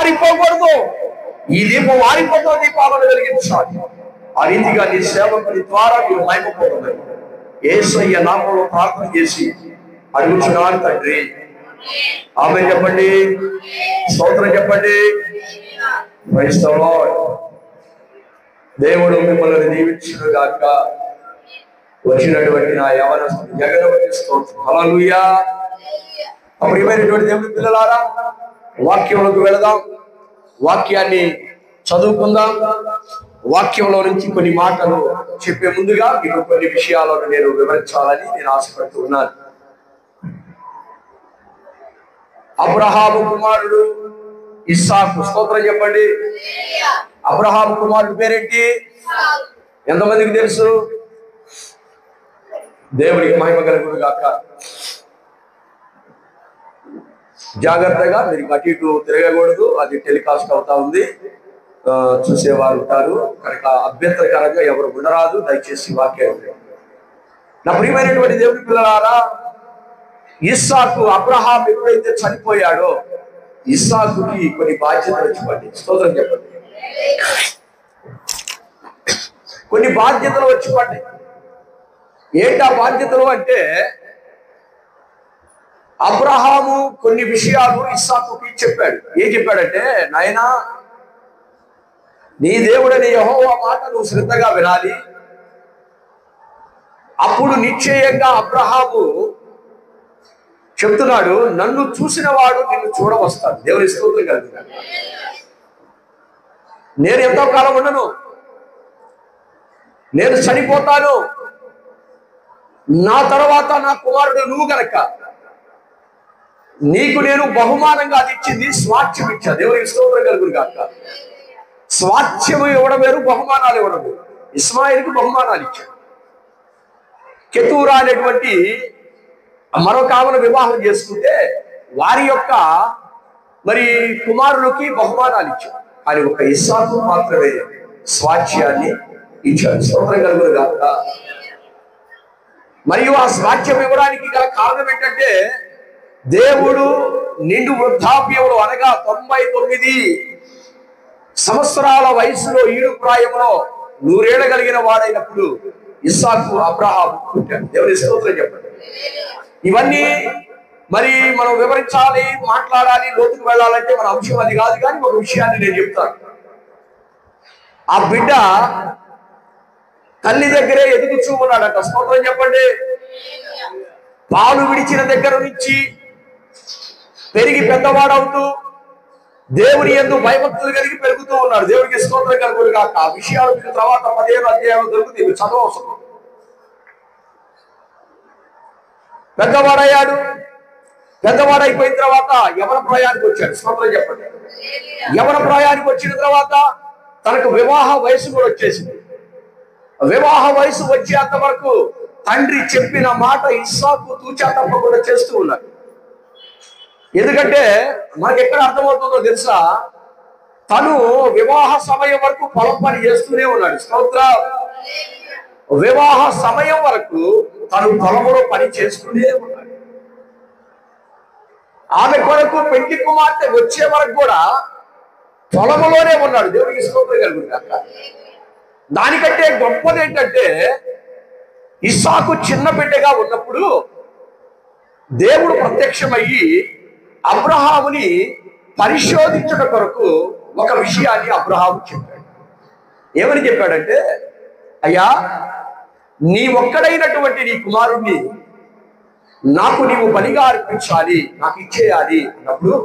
వారిపోకూడదు. ఈ దీపం వారిపోతో దీపాలను వెలిగించాలి. ఆ రీతిగా నీ సేవకుని ద్వారా మీరు మహిమపోతుంది. యేసయ్య నామములో ప్రార్థన చేసి అడుగుచున్నాను తండ్రి. ఆమేన్ చెప్పండి. స్తోత్రం చెప్పండి. Praise the Lord. దేవుడు మిమ్మల్ని దీవించును గాక. వచ్చినటువంటి నా యవనస్తుడు జగన్కి స్తోత్రం. హల్లెలూయా. ప్రియమైనటువంటి దేవుని పిల్లలారా, వాక్యంలోకి వెళదాం. వాక్యాన్ని చదువుకుందాం. వాక్యంలో నుంచి కొన్ని మాటలు చెప్పే ముందుగా మీకు కొన్ని విషయాలను నేను వివరించాలని నేను ఆశపడుతూ ఉన్నాను. అబ్రహాము కుమారుడు ఇస్సాకు. స్తోత్రం చెప్పండి. అబ్రహాము కుమారుడు పేరేంటి? ఎంతమందికి తెలుసు? దేవుడికి మహిమ కలుగును గాక. జాగ్రత్తగా మీరు అటు ఇటు తిరగకూడదు. అది టెలికాస్ట్ అవుతా ఉంది, చూసేవారు ఉంటారు కనుక అభ్యంతరకరంగా ఎవరు ఉండరాదు. దయచేసి వాక్యం. నా ప్రియమైనటువంటి దేవుని పిల్లలారా, ఇస్సాకు అబ్రహాం ఎప్పుడైతే చనిపోయాడో ఇస్సాకుకి కొన్ని బాధ్యతలు వచ్చిపడి. స్తోత్రం చెప్పండి. కొన్ని బాధ్యతలు వచ్చిపడ్డాయి. ఏంటి ఆ బాధ్యతలు అంటే, అబ్రహాము కొన్ని విషయాలు ఇస్సాకుకి చెప్పాడు. ఏం చెప్పాడంటే, నాయనా నీ దేవుడని యెహోవా మాట నువ్వు శ్రద్ధగా వినాలి. అప్పుడు నిశ్చయంగా అబ్రహాము చెప్తున్నాడు, నన్ను చూసిన వాడు నిన్ను చూడవస్తాడు. దేవుని స్తోత్రం కలుగుతాడు. నేను ఎంతో కాలం ఉండను, నేను చనిపోతాను. నా తర్వాత నా కుమారుడు నువ్వు గనక నీకు నేను బహుమానంగా అది ఇచ్చింది స్వాస్థ్యం ఇచ్చా. దేవునికి స్తోత్రం కలుగును గాక. స్వాస్థ్యము ఇవ్వడం వేరు, బహుమానాలు ఇవ్వడం వేరు. ఇస్మాయిల్కి బహుమానాలు ఇచ్చాడు. కెతూరా అనేటువంటి మరొక ఆమెను వివాహం చేసుకుంటే వారి యొక్క మరి కుమారులకి బహుమానాలు ఇచ్చాడు. కానీ ఒక ఇస్సాకు మాత్రమే స్వాస్థ్యాన్ని ఇచ్చాడు. స్తోత్రం కలుగును గాక. మరియు ఆ స్వాస్థ్యం ఇవ్వడానికి గల కారణం ఏంటంటే, దేవుడు నిండు వృద్ధాప్యంలో అనగా 99 సంవత్సరాల వయసులో ఈడు ప్రాయంలో 100 ఏళ్ల కలిగిన వాడైనప్పుడు ఇస్సాకు అబ్రహాం పుట్టాడు. దేవుని స్తోత్రం చెప్పండి. ఇవన్నీ మరి మనం వివరించాలి, మాట్లాడాలి, లోతుకు వెళ్ళాలంటే మన అంశం అది కాదు. కానీ ఒక విషయాన్ని నేను చెప్తాను. ఆ బిడ్డ తల్లి దగ్గరే ఎదుగుచూ ఉన్నాడట. స్తోత్రం చెప్పండి. పాలు విడిచిన దగ్గర నుంచి పెరిగి పెద్దవాడవుతూ దేవుని యందు భయభక్తులు కలిగి పెరుగుతూ ఉన్నాడు. దేవుడికి స్తోత్రం కలుగును గాక. ఆ విషయాలు మీకు తర్వాత 15 అధ్యాయాలు దొరుకుతాయి, మీరు చదవవసరం. పెద్దవాడయ్యాడు. పెద్దవాడైపోయిన తర్వాత యవన ప్రాయానికి వచ్చాడు. స్తోత్రం చెప్పండి. యవన ప్రాయానికి వచ్చిన తర్వాత తనకు వివాహ వయసు కూడా వచ్చేసింది. వివాహ వయసు వచ్చేంత వరకు తండ్రి చెప్పిన మాట ఇస్సాకు తూచా తప్పకుండా చేస్తూ ఉన్నాడు. ఎందుకంటే మనకి ఎక్కడ అర్థమవుతుందో తెలుసా, తను వివాహ సమయం వరకు పొలం పని చేస్తూనే ఉన్నాడు. స్తోత్రం. వివాహ సమయం వరకు తను పొలంలో పని చేస్తూనే ఉన్నాడు. ఆమె కొరకు పెండ్లి కుమార్తె వచ్చే వరకు కూడా పొలంలోనే ఉన్నాడు. దేవుడికి స్తోత్రం కలుగును గాక. దానికంటే గొప్పది ఏంటంటే, ఇస్సాకు చిన్న బిడ్డగా ఉన్నప్పుడు దేవుడు ప్రత్యక్షమయ్యి అబ్రహాముని పరిశోధించుట కొరకు ఒక విషయాన్ని అబ్రహాము చెప్పాడు. ఏమని చెప్పాడంటే, అయ్యా నీ ఒక్కడైనటువంటి నీ కుమారుణ్ణి నాకు నీవు బలిగా అర్పించాలి, నాకు ఇచ్చేయాలి అన్నప్పుడు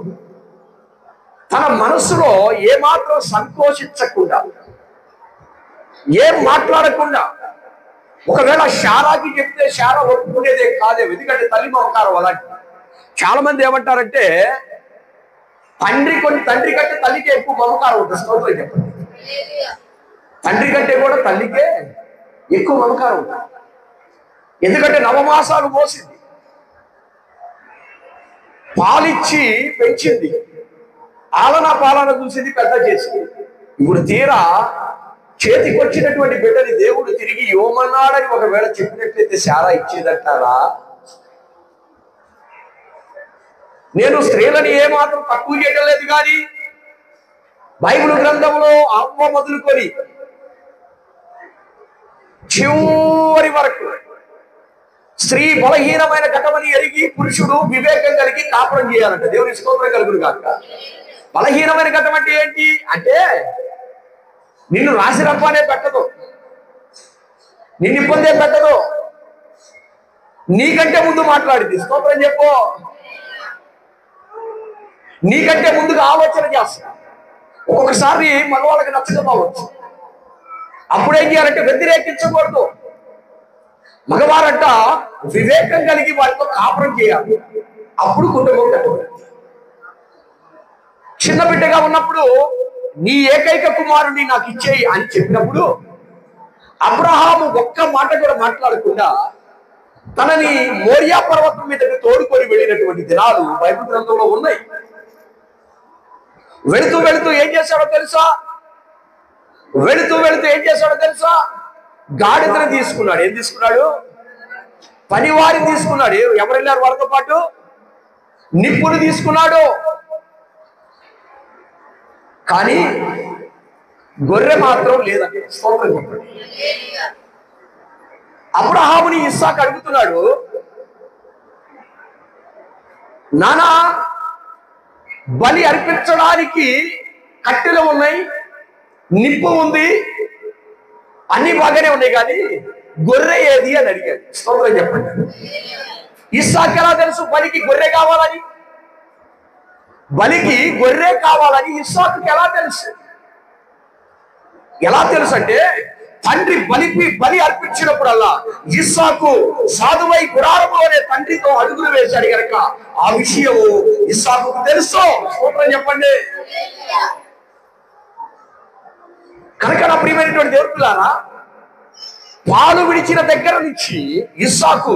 తన మనసులో ఏమాత్రం సంకోచించకుండా, ఏం మాట్లాడకుండా, ఒకవేళ శారాకి చెప్తే శారా ఒప్పుకునేదే కాదే. ఎందుకంటే తల్లి మమకారం అలాంటి. చాలా మంది ఏమంటారంటే, తండ్రి కంటే తల్లికే ఎక్కువ మమకారం ఉంటుంది. స్తోత్రం చెప్పండి. తండ్రి కంటే కూడా తల్లికే ఎక్కువ మమకారం ఉంటుంది. ఎందుకంటే 9 మాసాలు మోసింది, పాలిచ్చి పెంచింది, ఆలనా పాలన చూసింది, పెద్ద చేసింది. ఇప్పుడు తీరా చేతికి వచ్చినటువంటి బిడ్డని దేవుడు తిరిగి ఇవ్వమన్నాడని ఒకవేళ చెప్పినట్లయితే శారా ఇచ్చేదంటారా? నేను స్త్రీలని ఏమాత్రం తక్కువ చేయడం లేదు, కానీ బైబిల్ గ్రంథంలో అవ్వ మొదలుకొని చివరి వరకు స్త్రీ బలహీనమైన ఘటమని ఎరిగి పురుషుడు వివేకం కలిగి కాపురం చేయాలంట. దేవుని స్తోత్రం కలుగును గాక. బలహీనమైన ఘటం అంటే ఏంటి అంటే నిన్ను రాసిరప్పనే పెట్టదు, నిన్ను ఇబ్బందే పెట్టదు, నీకంటే ముందు మాట్లాడింది. స్తోత్రం చెప్పు. నీకంటే ముందుగా ఆలోచన చేస్తా. ఒక్కొక్కసారి మగవాళ్ళకి నచ్చకపోవచ్చు. అప్పుడేం చేయాలంటే వ్యతిరేకించకూడదు. మగవారంట వివేకం కలిగి వారితో కాపురం చేయాలి. అప్పుడు కుటుంబం కట్టుకోవాలి. చిన్న బిడ్డగా ఉన్నప్పుడు నీ ఏకైక కుమారుని నాకు ఇచ్చేయి అని చెప్పినప్పుడు అబ్రహాము ఒక్క మాట కూడా మాట్లాడకుండా తనని మోరియా పర్వతం మీదకి తోడుకొని వెళ్ళినటువంటి దినాలు బైబిల్ గ్రంథంలో ఉన్నాయి. వెళుతూ వెళుతూ ఏం చేశాడో తెలుసా? గాడిదను తీసుకున్నాడు. ఏం తీసుకున్నాడు? పనివారిని తీసుకున్నాడు. ఎవరు వెళ్ళారు వాళ్ళతో పాటు? నిప్పులు తీసుకున్నాడు. కానీ గొర్రె మాత్రం లేదండి. స్తోత్రం చెప్పండి. అబ్రహాముని ఇస్సాకు అడుగుతున్నాడు, నానా బలి అర్పించడానికి కట్టెలు ఉన్నాయి, నిప్పు ఉంది, అన్ని బాగానే ఉన్నాయి, కానీ గొర్రె ఏది అని అడిగాడు. స్తోత్రం చెప్పండి. ఇస్సాకు ఎలా తెలుసు బలికి గొర్రె కావాలని? బలికి గొర్రె కావాలని ఇస్సాకుకి ఎలా తెలుసు? అంటే తండ్రి బలి అర్పించినప్పుడల్లా ఇస్సాకు సాధువై గుడారములోనే తండ్రితో అడుగులు వేశాడు కనుక ఆ విషయం ఇస్సాకుకు తెలుసు. స్తోత్రం చెప్పండి. కనుక నా ప్రియమైనటువంటి దేవుని పిల్లారా, పాలు విడిచిన దగ్గర నుంచి ఇస్సాకు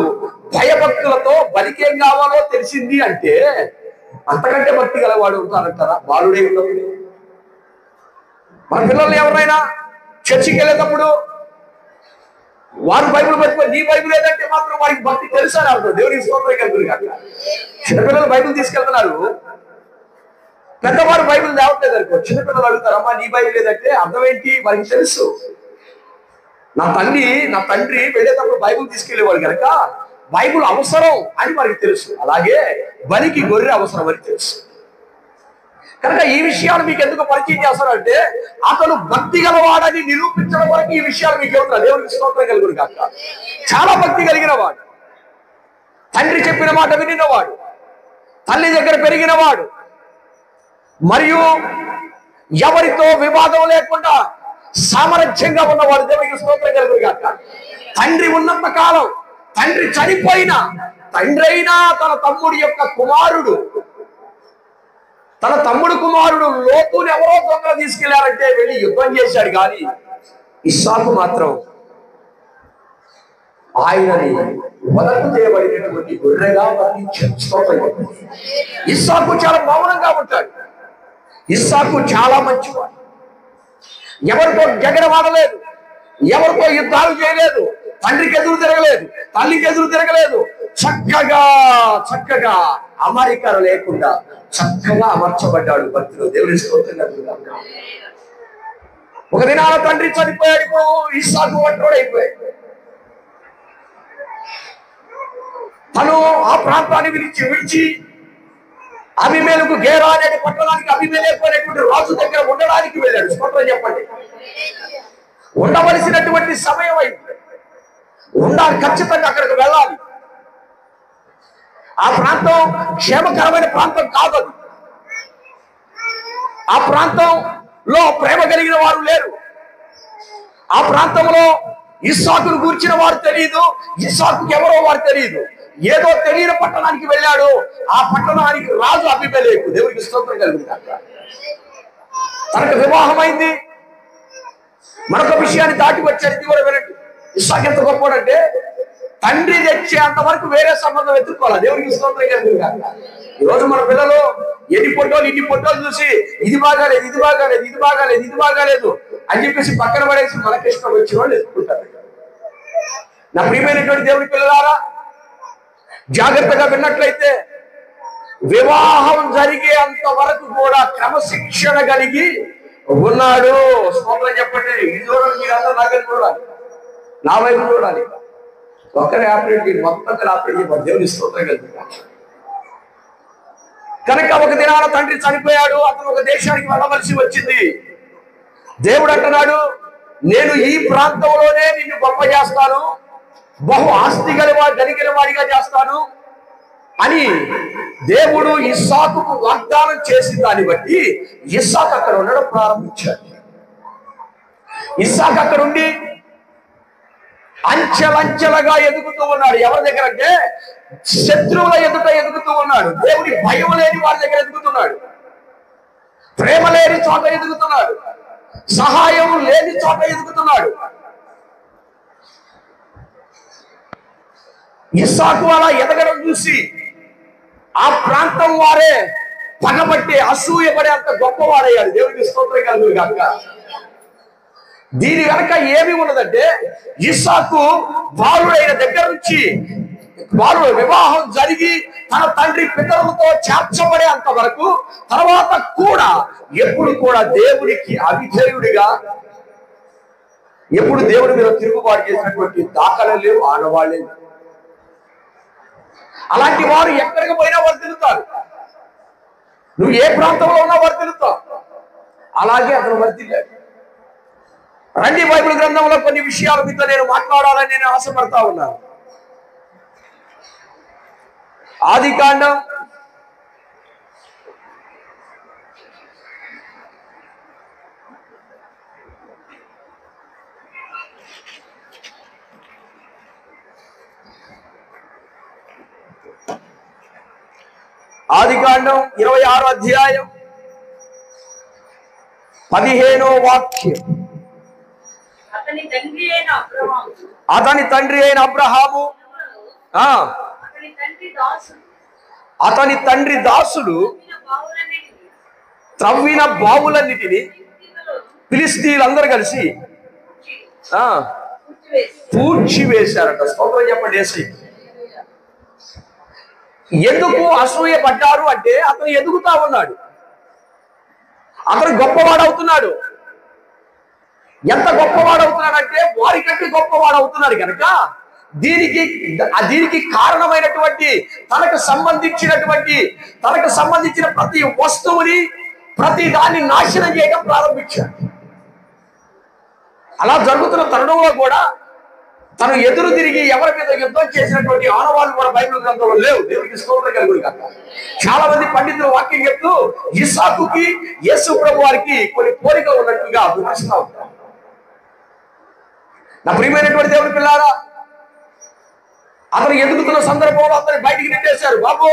భయభక్తులతో బలికి ఏం కావాలో తెలిసింది అంటే అంతకంటే భక్తి గలవాడు ఉంటారంటారా? బాలుడే ఉన్నప్పుడు మన పిల్లల్ని ఎవరైనా చర్చికి వెళ్ళేటప్పుడు వారు బైబిల్ పట్టుకొని నీ బైబిల్ ఏదంటే మాత్రం వారికి భక్తి తెలుసని అర్థం. దేవునికి స్తోత్రం కలుగును గాక. చిన్నపిల్లలు బైబిల్ తీసుకెళ్తున్నారు, పెద్దవారు బైబిల్ తేవట్లేదు అనుకో, చిన్నపిల్లలు అడుగుతారు, అమ్మా నీ బైబిల్ ఏదంటే అర్థం ఏంటి? వారికి తెలుసు. నా తండ్రి వెళ్ళేటప్పుడు బైబిల్ తీసుకెళ్లేవాడు కనుక బైబిల్ అవసరం అని వారికి తెలుసు. అలాగే బలికి గొర్రె అవసరం అని తెలుసు. కనుక ఈ విషయాలు మీకు ఎందుకు పరిచయం చేస్తారంటే అతను భక్తి గలవాడని నిరూపించడం వరకు ఈ విషయాలు మీకు ఏమవుతారు. దేవునికి స్తోత్రం కలుగును గాక. చాలా భక్తి కలిగిన వాడు, తండ్రి చెప్పిన మాట వినినవాడు, తల్లి దగ్గర పెరిగినవాడు, మరియు ఎవరితో వివాదం లేకుండా సామరస్యంగా ఉన్నవాడు. దేవునికి స్తోత్రం కలుగును గాక. తండ్రి ఉన్నంత కాలం, తండ్రి చనిపోయినా తండ్రి అయినా తన తమ్ముడు కుమారుడు లోతుని ఎవరో దొంగలు తీసుకెళ్లారంటే వెళ్ళి యుద్ధం చేశాడు. కానీ ఇస్సాకు మాత్రం ఆయనని వదకు చేయబడినటువంటి గొర్రెగా వర్ణించాడు. ఇస్సాకు చాలా మౌనంగా ఉంటాడు. ఇస్సాకు చాలా మంచివాడు. ఎవరితో జగడమాడలేదు, ఎవరితో యుద్ధాలు చేయలేదు, తండ్రికి ఎదురు తిరగలేదు, తల్లికి ఎదురు తిరగలేదు. చక్కగా అమరికలు లేకుండా చక్కగా అమర్చబడ్డాడు భక్తిలో. దేవుని స్తోత్రం కలుగును గాక. ఒక దినాల తండ్రి చనిపోయాడు. ఇప్పుడు ఇస్సాకు ఒంటరి అయిపోయాడు. తను ఆ ప్రాంతాన్ని విడిచి అబీమెలెకు గేరా అనే పట్టణానికి అబీమెలెకు అనేటువంటి రాజు దగ్గర ఉండడానికి వెళ్ళాడు. స్తోత్రం చెప్పండి. ఉండవలసినటువంటి సమయం అయింది. ఉండాలి, ఖచ్చితంగా అక్కడికి వెళ్ళాలి. ఆ ప్రాంతం క్షేమకరమైన ప్రాంతం కాదు. ఆ ప్రాంతంలో ప్రేమ కలిగిన వారు లేరు. ఆ ప్రాంతంలో ఇస్సాకును గూర్చిన వారు తెలియదు, ఇస్సాకుకి ఎవరో వారు తెలియదు. ఏదో తెలియని పట్టణానికి వెళ్ళాడు. ఆ పట్టణానికి రాజు అబీమెలెకు. దేవునికి స్తోత్రం కలుగును గాక. తనకు వివాహమైంది. మరొక విషయాన్ని దాటి వచ్చాడు. ఇది కూడా వినండి. ఇస్సాకు ఎంత గొప్పవాడంటే తండ్రి తెచ్చే అంతవరకు వేరే సంబంధం ఎత్తుకోవాలి. దేవునికి స్తోత్రం కలుగును గాక. ఈరోజు మన పిల్లలు ఇన్ని ఫోటోలు చూసి ఇది బాగాలేదు అని చెప్పేసి పక్కన పడేసి మనకి ఇష్టం వచ్చిన వాళ్ళు ఎత్తుకుంటారు. నా ప్రియమైనటువంటి దేవుని పిల్లలారా, జాగ్రత్తగా విన్నట్లయితే వివాహం జరిగే అంత వరకు కూడా క్రమశిక్షణ కలిగి ఉన్నాడు. స్తోత్రం చెప్పండి. ఇది చూడండి, మీరు అందరూ నా వైపు చూడాలి, నా వైపు చూడాలి. ఒక్కరే ఆపరేట్ చేయండి, మొత్తం ఆపరేట్ చేయబడి దేవుని స్తోత్రం కలుగుతా. కనుక ఒక దినాన తండ్రి చనిపోయాడు, అతను ఒక దేశానికి వెళ్ళవలసి వచ్చింది. దేవుడు అంటున్నాడు, నేను ఈ ప్రాంతంలోనే నిన్ను గొప్ప చేస్తాను, బహు ఆస్తి కలిగిన వాడిగా చేస్తాను అని దేవుడు ఇస్సాకుకు వాగ్దానం చేసిన దాన్ని బట్టి ఇస్సాకు అక్కడ ఉండడం ప్రారంభించాడు. ఇస్సాకు అక్కడ ఉండి అంచెలంచెలుగా ఎదుగుతూ ఉన్నాడు. ఎవరి దగ్గర అంటే శత్రువుల ఎదుట ఎదుగుతూ ఉన్నాడు. దేవుడి భయం లేని వారి దగ్గర ఎదుగుతున్నాడు. ప్రేమ లేని చోట ఎదుగుతున్నాడు. సహాయం లేని చోట ఎదుగుతున్నాడు. ఇస్సాకు అలా ఎదగడం చూసి ఆ ప్రాంతం వారే పగబట్టి అసూయపడే అంత గొప్పవాడయ్యాడు. దేవుడికి స్తోత్రం కలుగును గాక. దీని వెనక ఏమి ఉన్నదంటే ఇస్సాకు బాలుడైన దగ్గర నుంచి బాలుడు వివాహం జరిగి తన తండ్రి పితరులతో చేర్చబడే అంత వరకు తర్వాత కూడా ఎప్పుడు కూడా దేవుడికి అవిధేయుడిగా, ఎప్పుడు దేవుడి మీద తిరుగుబాటు చేసినటువంటి దాఖలు లేవు, ఆడవాళ్ళే. అలాంటి వారు ఎక్కడికి పోయినా వర్తిల్లుతారు. నువ్వు ఏ ప్రాంతంలో ఉన్నా వర్తిల్లుతావు. అలాగే అతను వర్తిల్లాడు. రండి, బైబిల్ గ్రంథంలో కొన్ని విషయాలు మీతో నేను మాట్లాడాలని నేను ఆశపడతా ఉన్నాను. ఆదికాండం 26వ అధ్యాయం 15వ వాక్యం. అతని తండ్రి అయిన అబ్రహాము అతని తండ్రి దాసుడు త్రవ్విన బావులన్నిటిని ఫిలిష్తీయులందరూ కలిసి పూడ్చివేశారట. స్తోత్రం చెప్పండి. వేసి ఎందుకు అసూయ పడ్డారు అంటే అతను ఎదుగుతా ఉన్నాడు, అతను గొప్పవాడవుతున్నాడు. ఎంత గొప్పవాడవుతున్నాడంటే వారికంటే గొప్పవాడవుతున్నాడు కనుక దీనికి కారణమైనటువంటి తనకు సంబంధించిన ప్రతి వస్తువుని, ప్రతి దాన్ని నాశనం చేయడం ప్రారంభించాడు. అలా జరుగుతున్న తరుణంలో కూడా తను ఎదురు తిరిగి ఎవరి మీద యుద్ధం చేసినటువంటి ఆనవాళ్ళు కూడా బైబిల్ గ్రంథంలో లేవు. దేవుడికి స్తోత్రం కలుగును గాక. చాలా మంది పండితులు వాక్యం చెప్తూ ఇస్సాకుకి యేసు ప్రభు వారికి కొన్ని పోలిక ఉన్నట్టుగా విమర్శిస్తూ ఉంటారు. నా ప్రియమైనటువంటి దేవుడి పిల్లారా, అతను ఎదుగుతున్న సందర్భంలో అతను బయటికి నెట్టేశారు. బాబు,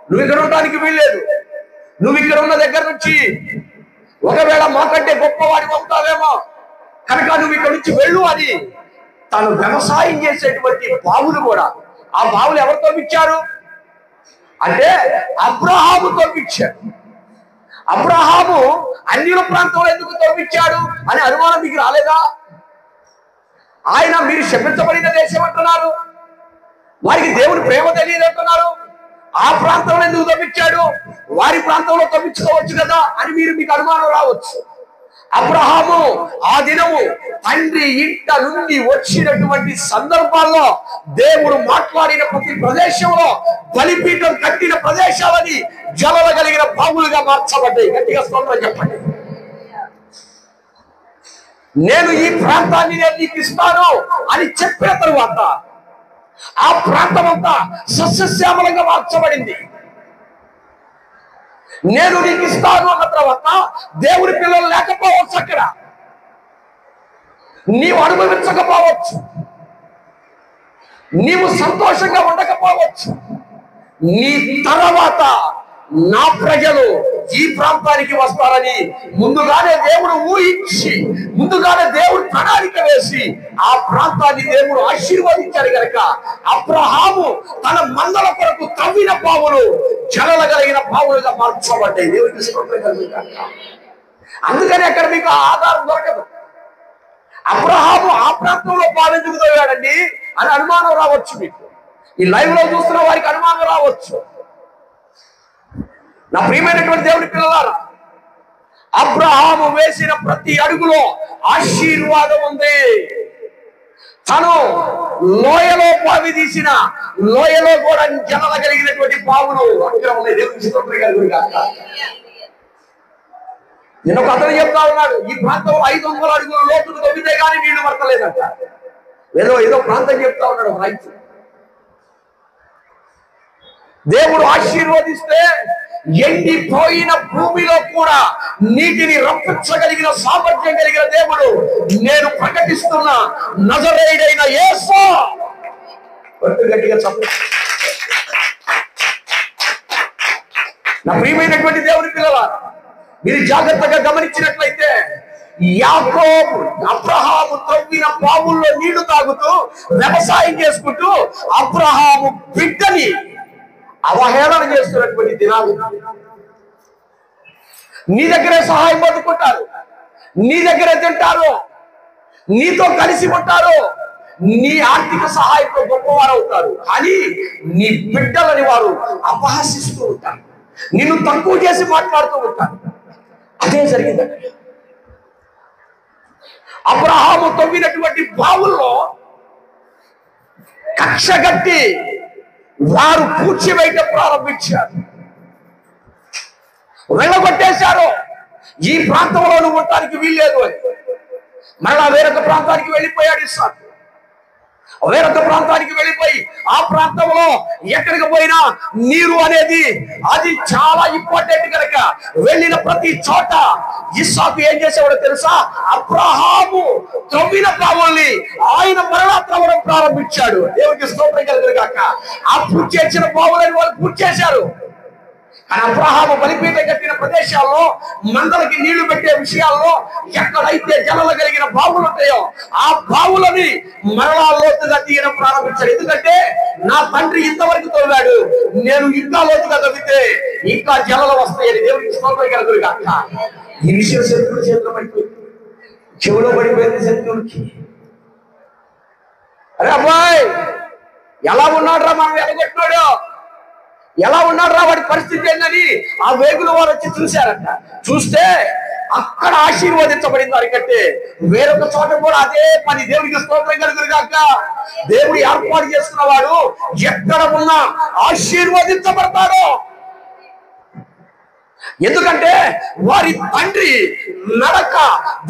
నువ్వు ఇక్కడ ఉండడానికి వీల్లేదు, నువ్వు ఇక్కడ ఉన్న దగ్గర నుంచి ఒకవేళ మాకంటే గొప్పవాడి అవుతావేమో కనుక నువ్వు ఇక్కడ నుంచి వెళ్ళు అని తను వ్యవసాయం చేసేటువంటి బావులు కూడా, ఆ బావులు ఎవరు తవ్వించారు అంటే అబ్రహాము తవ్వించాడు. అబ్రహాము అన్యుల ప్రాంతంలో ఎందుకు తవ్వించాడు అనే అనుమానం మీకు రాలేదా? ఆయన మీరు శపించబడిన దేశం అంటున్నారు, వారికి దేవుని ప్రేమ తెలియదంటున్నారు. ఆ ప్రాంతంలో ఎందుకు తవ్వించాడు? వారి ప్రాంతంలో తవ్వించుకోవచ్చు కదా అని మీకు అనుమానం రావచ్చు. అబ్రహాము ఆ దినము తండ్రి ఇంట నుండి వచ్చినటువంటి సందర్భాల్లో దేవుడు మాట్లాడిన ప్రతి ప్రదేశంలో బలిపీఠం కట్టిన ప్రదేశాలని జలలు కలిగిన బావులుగా మార్చబడ్డాయి. గట్టిగా స్తోత్రం చెప్పండి. నేను ఈ ప్రాంతాన్ని నేను నీకు ఇస్తాను అని చెప్పిన తరువాత ఆ ప్రాంతం అంతా సస్యశ్యామలంగా మార్చబడింది. నేను నీకు ఇస్తాను అన్న తర్వాత దేవుడి పిల్లలు లేకపోవచ్చు, అక్కడ నీవు అనుభవించకపోవచ్చు, నీవు సంతోషంగా ఉండకపోవచ్చు. నీ తర్వాత నా ప్రజలు ఈ ప్రాంతానికి వస్తారని ముందుగానే దేవుడు ఊహించి, ముందుగానే దేవుడు ప్రణాళిక వేసి ఆ ప్రాంతాన్ని దేవుడు ఆశీర్వదించాడు కనుక అబ్రహాము తన మందల కొరకు తవ్విన బావులు జలలు కలిగిన బావులుగా మార్చబడ్డాయి. దేవుడికి స్తోత్రం కలుగుగాక. అందుకని అక్కడ మీకు ఆధారం దొరకదు. అబ్రహాము ఆ ప్రాంతంలో బావెందుకు తవ్వాడండి అని అనుమానం రావచ్చు. మీకు ఈ లైవ్ లో చూస్తున్న వారికి అనుమానం రావచ్చు. నా ప్రియమైనటువంటి దేవుడి పిల్లలారా, అబ్రహాము వేసిన ప్రతి అడుగులో ఆశీర్వాదం ఉంది. తను లోయలో బావి తీసిన లోయలో కూడా జలగలిగినటువంటి బావులు అక్కడ ఉన్నాయి. నేను ఒక అతను చెప్తా ఉన్నాడు, ఈ ప్రాంతంలో 500 అడుగుల లోతులు తవ్వితే కానీ నీళ్లు పడతలేదంట. ఏదో ప్రాంతం చెప్తా ఉన్నాడు రైతు. దేవుడు ఆశీర్వదిస్తే ఎండిపోయిన భూమిలో కూడా నీటిని రప్పించగలిగిన సామర్థ్యం కలిగిన దేవుడు. నేను ప్రకటిస్తున్న నజరేయుడైన యేసు. గట్టిగా చెప్పండి. నా ప్రియమైనటువంటి దేవుని పిల్లలారా, మీరు జాగ్రత్తగా గమనించినట్లయితే యాకోబు అబ్రహాము తవ్విన బావుల్లో నీళ్లు తాగుతూ వ్యవసాయం చేసుకుంటూ అబ్రహాము బిడ్డని అవహేళన చేస్తున్నటువంటి దినాలు. నీ దగ్గరే సహాయం పొందుకుంటారు, నీ దగ్గరే తింటారు, నీతో కలిసి ఉంటారు, నీ ఆర్థిక సహాయంతో గొప్పవారు అవుతారు. కానీ నీ బిడ్డలని వారు అపహసిస్తూ ఉంటారు, నిన్ను తక్కువ చేసి మాట్లాడుతూ ఉంటారు. అదే జరిగింది. అబ్రహాము తవ్వినటువంటి బావుల్లో కక్షగట్టి వారు పూడ్చివేయటం ప్రారంభించారు, వెళ్ళగొట్టేశారు. ఈ ప్రాంతంలో నువ్వు ఉండటానికి వీల్లేదు అని మళ్ళా వేరొక ప్రాంతానికి వెళ్ళిపోయాడు ఇస్సాకు. వేరొక ప్రాంతానికి వెళ్ళిపోయి ఆ ప్రాంతంలో ఎక్కడికి పోయినా నీరు అనేది అది చాలా ఇంపార్టెంట్ కనుక వెళ్ళిన ప్రతి చోట ఇస్సాకు ఏం చేసేవాడో తెలుసా? అబ్రహాము త్రవ్విన బావుల్ని ఆయన మరలా త్రవ్వడం ప్రారంభించాడు. దేవునికి స్తోత్రం కలుగును గాక. ఆ పూర్తి చేసిన బావులని వాళ్ళు పూర్తి చేశారు. కానీ అబ్రహాము బలిపీఠం కట్టిన ప్రదేశాల్లో మందలకి నీళ్లు పెట్టే విషయాల్లో ఎక్కడైతే జలలు కలిగిన బావులు ఉంటాయో ఆ బావులని మరలా లోతుగా తీయడం ప్రారంభించాడు. ఎందుకంటే నా తండ్రి ఇంతవరకు తవ్వాడు, నేను ఇంకా లోతుగా తవ్వితే ఇంకా జలలు వస్తాయని. దేవుడికి స్తోత్రం కలుగును గాక. ఈ విషయం శత్రువుల చేతిలో పడిపోయింది, చెవులో పడిపోయింది శత్రువులకి. అరే అబ్బాయి, ఎలా ఉన్నాడు రా, మనం ఎలగొట్టినాడు, ఎలా ఉన్నాడు రా, వాడి పరిస్థితి ఏందని ఆ వేగుల వారు వచ్చి చూశారంట. చూస్తే అక్కడ ఆశీర్వదించబడింది వారికంటే వేరొక చోట కూడా అదే పని. దేవుడికి స్తోత్రం కలుగును గాక. దేవుడు ఏర్పాటు చేసుకున్నవాడు ఎక్కడ ఉన్నా ఆశీర్వదించబడతాడు. ఎందుకంటే వారి తండ్రి నడక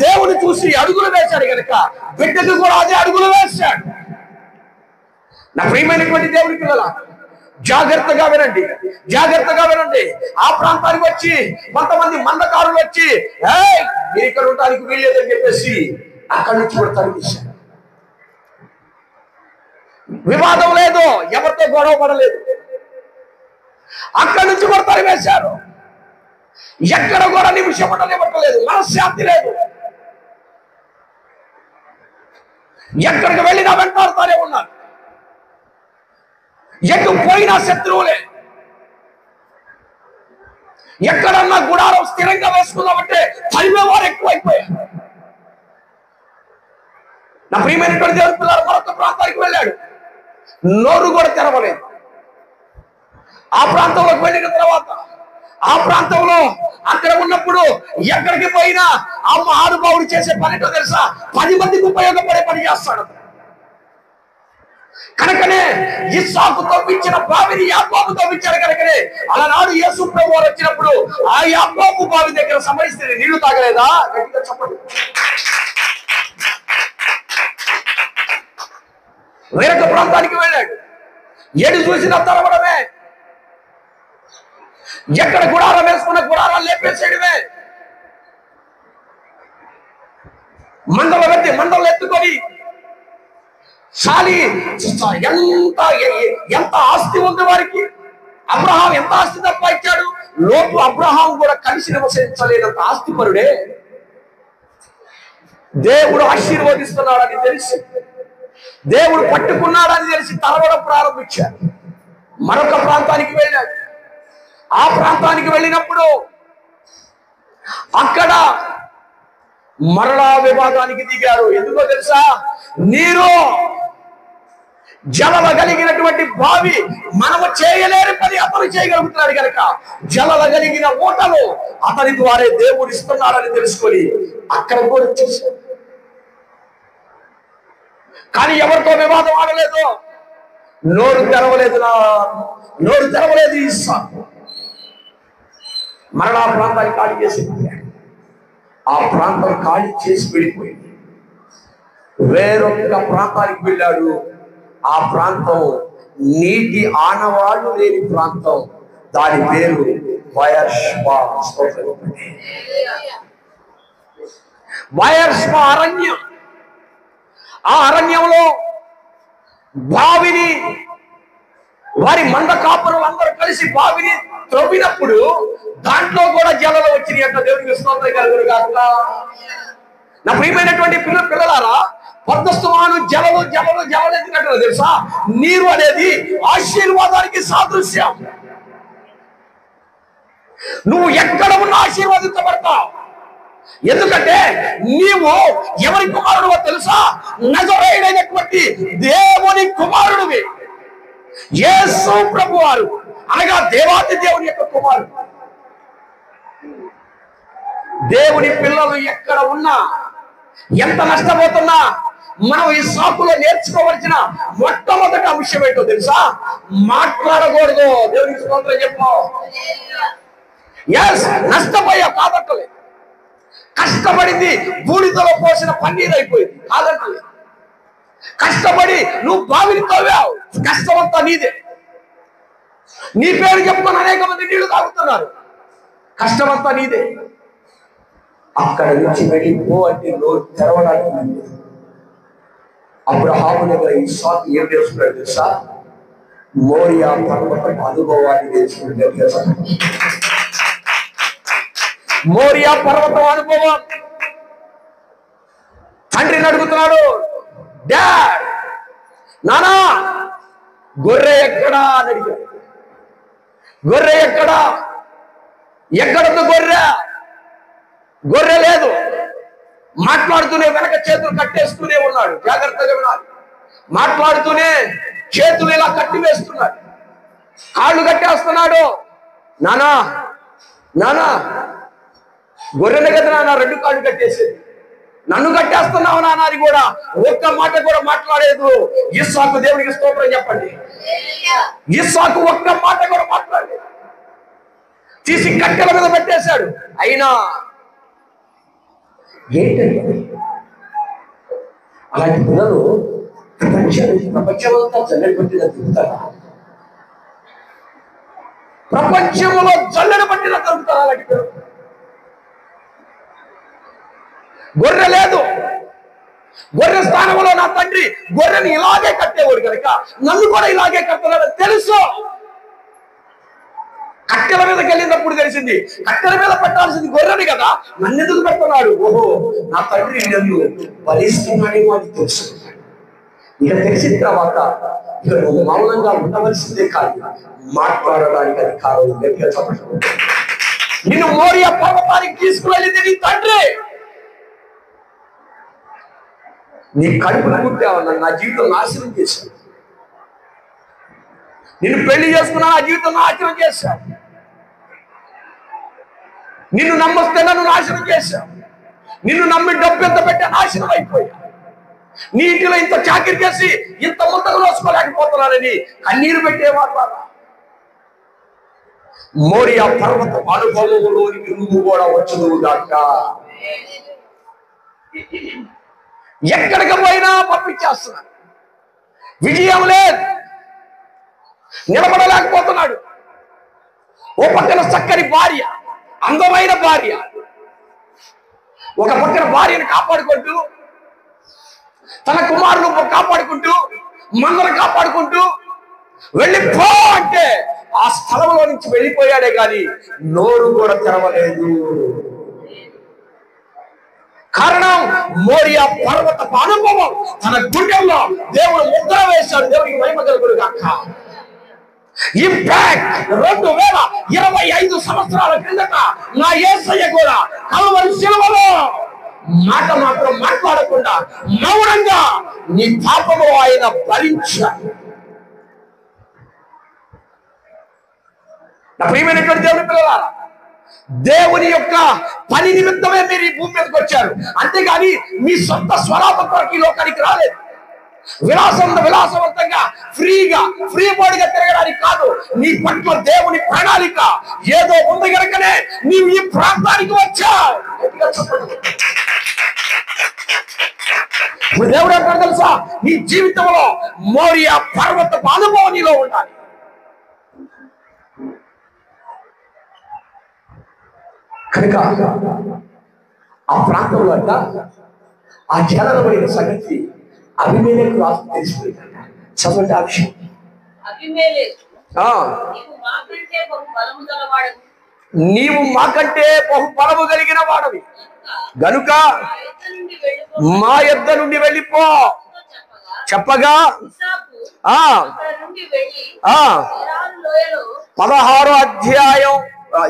దేవుని చూసి అడుగులు వేశాడు కనుక బిడ్డకు కూడా అదే అడుగులు వేశాడు. నా ప్రియమైనటువంటి దేవుని పిల్లల, జాగ్రత్తగా వినండి, జాగ్రత్తగా వినండి. ఆ ప్రాంతానికి వచ్చి కొంతమంది మందకారులు వచ్చి మీరు ఇక్కడ ఉండడానికి వీల్లేదని చెప్పేసి అక్కడి నుంచి కూడా తరిమించారు. వివాదం లేదు, ఎవరితో గొడవ పడలేదు, అక్కడి నుంచి కూడా తరిమేశారు. ఎక్కడ కూడా నిమిషం పడలేవట్లేదు, మనశ్శాంతి లేదు. ఎక్కడికి వెళ్ళినా వెంటాడుతూనే ఉన్నారు, ఎటు పోయినా శత్రువులే. ఎక్కడన్నా గుడారం స్థిరంగా వేసుకుందామంటే తరిమేవారు ఎక్కువైపోయారు. నా ప్రియమైనటువంటి దేవుని పిల్లలు మరొక ప్రాంతానికి వెళ్ళాడు, నోరు కూడా తెరవలేదు. ఆ ప్రాంతంలోకి వెళ్ళిన తర్వాత ఆ ప్రాంతంలో అక్కడ ఉన్నప్పుడు ఎక్కడికి పోయినా ఆ మహానుభావుడు చేసే పనితో తెలుసా? 10 మందికి ఉపయోగపడే పని చేస్తాడు. కనుకనే ఇస్సాకు తవ్వించిన బావిని యాకోబు తవ్వించాడు. కనుకనే అలనాడు యేసు ప్రభు వారు వచ్చినప్పుడు ఆ యాకోబు బావి దగ్గర సమరస్త్రీ నీళ్లు తాగలేదా? గట్టిగా చెప్పండి. వేరొక ప్రాంతానికి వెళ్ళాడు, ఏడు చూసిన తరవడమే, ఎక్కడ గుడారం వేసుకున్న గుడారాలు లేపేసేయడమే, మండలు ఎత్తుకొని చాలి. ఎంత ఆస్తి ఉంది వారికి. అబ్రహాం ఎంత ఆస్తి తప్ప ఇచ్చాడు. లోపు అబ్రహాం కూడా కలిసి నివసించలేనంత ఆస్తిపరుడే. దేవుడు ఆశీర్వదిస్తున్నాడని తెలిసి, దేవుడు పట్టుకున్నాడని తెలిసి తరవడం ప్రారంభించాడు. మరొక ప్రాంతానికి వెళ్ళాడు. ఆ ప్రాంతానికి వెళ్ళినప్పుడు అక్కడ మరలా వివాదానికి దిగారు. ఎందుకో తెలుసా? నీరు జలల కలిగినటువంటి బావి మనము చేయలేని పని అతను చేయగలుగుతున్నాడు కనుక జలల కలిగిన ఊటలు అతని ద్వారా దేవుడు ఇస్తున్నాడని తెలుసుకొని అక్కడ కూడా వచ్చేసాడు. కానీ ఎవరితో వివాదం ఆడలేదు, నోరు తెరవలేదు. ఇస్సాకు మరలా ప్రాంతాన్ని ఖాళీ చేసి ఆ ప్రాంతం ఖాళీ చేసి వెళ్ళిపోయింది. వేరొక ప్రాంతానికి వెళ్ళాడు. ఆ ప్రాంతం నీటి ఆనవాళ్ళు లేని ప్రాంతం. దాని పేరు బయర్షెబా. బయర్షెబా అరణ్యం. ఆ అరణ్యంలో బావిని వారి మంద కాపురులు అందరూ కలిసి బావిని త్రవ్వినప్పుడు దాంట్లో కూడా జలాలు వచ్చినాయి అంట. దేవునికి స్తోత్రం కలుగును గాక. నా ప్రియమైనటువంటి పిల్లలారా, పొద్దస్తమాను జలలు ఎందుకంటారో తెలుసా? నీరు అనేది ఆశీర్వాదానికి సాదృశ్యం. నువ్వు ఎక్కడ ఉన్నా ఆశీర్వాదించబడతావు. ఎందుకంటే నీవు ఎవరి కుమారుడువో తెలుసా? నజరేయుడైనటువంటి దేవుని కుమారుడివి. యేసు ప్రభువారు అనగా దేవాది దేవుని యొక్క కుమారుడు. దేవుని పిల్లలు ఎక్కడ ఉన్నా, ఎంత నష్టపోతున్నా, మనం ఈ సాకులో నేర్చుకోవలసిన మొట్టమొదటి అంశం ఏంటో తెలుసా? మాట్లాడకూడదు. దేవునికి స్తోత్రం చెప్పు. ఎస్, నష్టపోయావు కాదట్టలేదు. కష్టపడింది బూడిదలో పోసిన పన్నీరు అయిపోయింది కాదట్టలేదు. కష్టపడి నువ్వు బావిని తవ్వావు, కష్టమంతా నీదే. నీ పేరు చెప్పుకొని అనేక మంది నీళ్లు తాగుతున్నారు, కష్టమంతా నీదే. అక్కడ నుంచి వెళ్ళిపో అంటే నోరు తెరవడానికి అబ్రహాము దగ్గర ఇస్సాకు ఏం తెలుసుకున్నాడు తెలుసా? మోరియా పర్వతం అనుభవాన్ని తెలుసుకున్నాడు. మోరియా పర్వతం అనుభవం. తండ్రిని అడుగుతున్నాడు, డాడ్, నానా గొర్రె ఎక్కడా అని అడిగాడు. గొర్రె ఎక్కడా? ఎక్కడదు గొర్రె? గొర్రె లేదు. మాట్లాడుతూనే వెనక చేతులు కట్టేస్తూనే ఉన్నాడు. జాగ్రత్తగా వినాలి. మాట్లాడుతూనే చేతులు ఇలా కట్టి వేస్తున్నాడు, కాళ్ళు కట్టేస్తున్నాడు. నానా నానా గొర్రెనే కదా నాన్న రెండు కాళ్ళు కట్టేసేది, నన్ను కట్టేస్తున్నావు నాన్న అని కూడా ఒక్క మాట కూడా మాట్లాడలేదు ఇస్సాకు. దేవునికి స్తోత్రం చెప్పండి. ఇస్సాకు ఒక్క మాట కూడా మాట్లాడలేదు. తీసి కట్టెల మీద పెట్టేశాడు. అయినా ఏంటంటే అలాంటి పిల్లలు ప్రపంచమంతా జల్లెడ పట్టిన తిరుగుతారా? ప్రపంచంలో జల్లెడ పట్టిన తిరుగుతారా అలాంటి పిల్లలు? గొర్రె లేదు. గొర్రె స్థానంలో నా తండ్రి గొర్రెని ఇలాగే కట్టేవాడు కనుక నన్ను కూడా ఇలాగే కట్టలేడు తెలుసు. కట్టెల మీదకి వెళ్ళినప్పుడు తెలిసింది, కట్టెల మీద పెట్టాల్సింది గొర్రెని కదా, నన్ను ఎందుకు పెడుతున్నాడు? ఓహో, నా తండ్రి నన్ను బలిస్తున్నాడేమో అని తెలుసు. ఇక తెలిసిన తర్వాత ఇక నువ్వు మౌనంగా ఉండవలసిందే కాదు, మాట్లాడడానికి అధికారం గట్టిగా చెప్పడం. నిన్ను మోరియా పర్వతానికి తీసుకువెళ్ళింది నీ తండ్రి. నీ కడుపును పుట్టావన్నా నా జీవితం నాశనం చేశాను. నిన్ను పెళ్లి చేసుకున్నా నా జీవితం నాశనం చేశావు. నిన్ను నమ్మొస్తే నన్ను నాశనం చేశావు. నిన్ను నమ్మి డబ్బు ఎంత పెట్టా నాశనం అయిపోయా. నీ ఇంటిలో ఇంత చాకిరి చేసి ఇంత ముందుకు నోసుకోలేకపోతున్నానని కన్నీరు పెట్టేవాడు. మోరియా పర్వత అనుభవంలోనికి నువ్వు కూడా వచ్చును గాక. ఎక్కడికి పోయినా పంపించేస్తున్నాడు. విజయం లేదు, నిలబడలేకపోతున్నాడు. ఓ పక్కన చక్కని భార్య, అందమైన భార్య, ఒక పక్కన భార్యను కాపాడుకుంటూ, తన కుమారులు కాపాడుకుంటూ, మందను కాపాడుకుంటూ వెళ్ళిపో అంటే ఆ స్థలంలో నుంచి వెళ్ళిపోయాడే కానీ నోరు కూడా తెరవలేదు. కారణం మోరియా పర్వత అనుభవం. తన గుండెల్లో దేవుడు ముద్ర వేశాడు. దేవుడికి మహిమ కలుగును గాక. ఇంపాక్ట్ 2025 సంవత్సరాల క్రిందట నా యేసయ్య కూడా కల్వరి శిలువలో మాట మాత్రం మాట్లాడకుండా మౌనంగా నీ పాపము ఆయన భరించాడు. నా ప్రియమైనటువంటి దేవుని పిల్లలారా, దేవుని యొక్క పని నిమిత్తమే మీరు ఈ భూమి మీదకి వచ్చారు, అంతేగాని మీ సొంత స్వలాభం కొరకు ఈ లోకానికి రాలేదు. విలాసవంతంగా ఫ్రీ బోర్డుగా తిరగడానికి కాదు. నీ పట్ల దేవుని ప్రణాళిక ఏదో ఉంది కనుకనే నీవు ఈ ప్రాంతానికి వచ్చావు. ఇప్పుడు దేవుడు ఎక్కడ తెలుసా, నీ జీవితంలో మోరియా పర్వత అనుభవం నీలో ఉండాలి. కనుక ఆ ప్రాంతంలో అంట ఆ జలమైన సంగతి అభిమేలెకు రాజు తెలిసిపోయిందంట. చదవండి ఆ విషయం. నీవు మాకంటే బహు బలము కలిగిన వాడవి గనుక మా యొద్ద నుండి వెళ్ళిపో చెప్పగా 16వ అధ్యాయం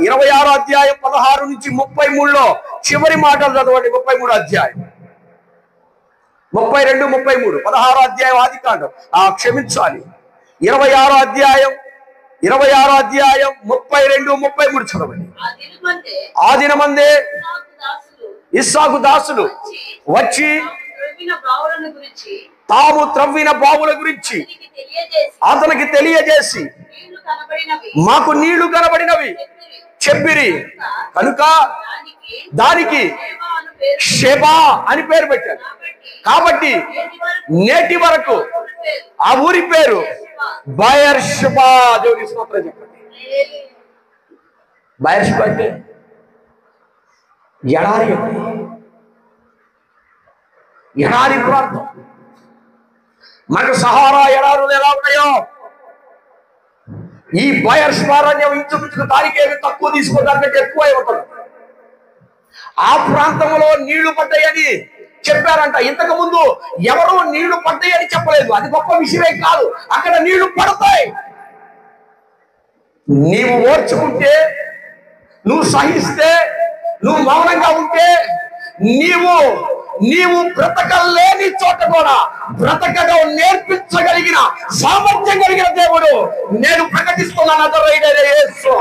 26వ అధ్యాయం 16 నుంచి 33లో చివరి మాటలు చదవండి. 33వ అధ్యాయం 32, 33, 16వ అధ్యాయం ఆది కాండం, క్షమించాలి 26వ అధ్యాయం 32, 33 చదవండి. ఆ దినమందే ఇస్సాకు దాసులు వచ్చి తాము త్రవ్విన బావుల గురించి అతనికి తెలియజేసి మాకు నీళ్లు కనబడినవి చెప్పిరి. కనుక దానికి షెబా అని పేరు పెట్టారు. కాబట్టి నేటి వరకు ఆ ఊరి పేరు బయర్షెబా. దేవుని స్తోత్రం చెప్పండి. బయర్షెబా అంటే ఎడారి ప్రాంతం. మనకు సహారా ఎడారులు ఎలా ఉన్నాయో ఈ బయర్షెబారణ్యం ఇంచుమించుకు దానికేమి తక్కువ తీసుకోవడానికి ఎక్కువ ఉంటుంది. ఆ ప్రాంతంలో నీళ్లు పడ్డాయని చెప్పారంట. ఇంతకు ముందు ఎవరు నీళ్లు పడ్డాయని చెప్పలేదు. అది గొప్ప విషయమే కాదు, అక్కడ నీళ్లు పడతాయి. నీవు ఓర్చుకుంటే, నువ్వు సహిస్తే, నువ్వు మౌనంగా ఉంటే నీవు బ్రతకలేని చోట కూడా బ్రతకడం నేర్పించగలిగిన సామర్థ్యం కలిగిన దేవుడు నేను ప్రకటిస్తున్నాను. నజరేయుడైన యేసు.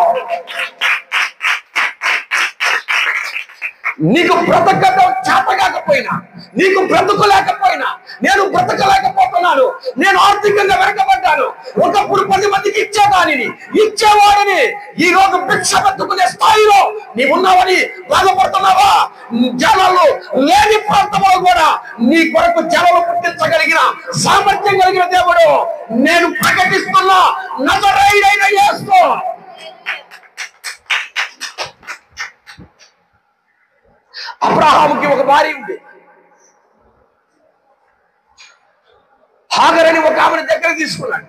నీకు బ్రతకడం చేత కాకపోయినా, నీకు బ్రతకలేకపోయినా, నేను బ్రతకలేకపోతున్నాను, నేను ఆర్థికంగా వెనకబడ్డాను, ఒకప్పుడు 10 మందికి ఇచ్చేవాడిని ఈ రోజు భిక్ష పెట్టుకునే స్థాయిలో నీవున్నావని బాధపడుతున్నావా? జనాలు లేని ప్రాంతంలో కూడా నీ కొరకు జనాలు పుట్టించగలిగిన సామర్థ్యం కలిగిన దేవుడు నేను ప్రకటిస్తున్నా. నజరేయుడైన యేసు. అబ్రహాముకి ఒక భార్య ఉంది. హాగర్ అని ఒక ఆమెను దగ్గర తీసుకున్నాడు.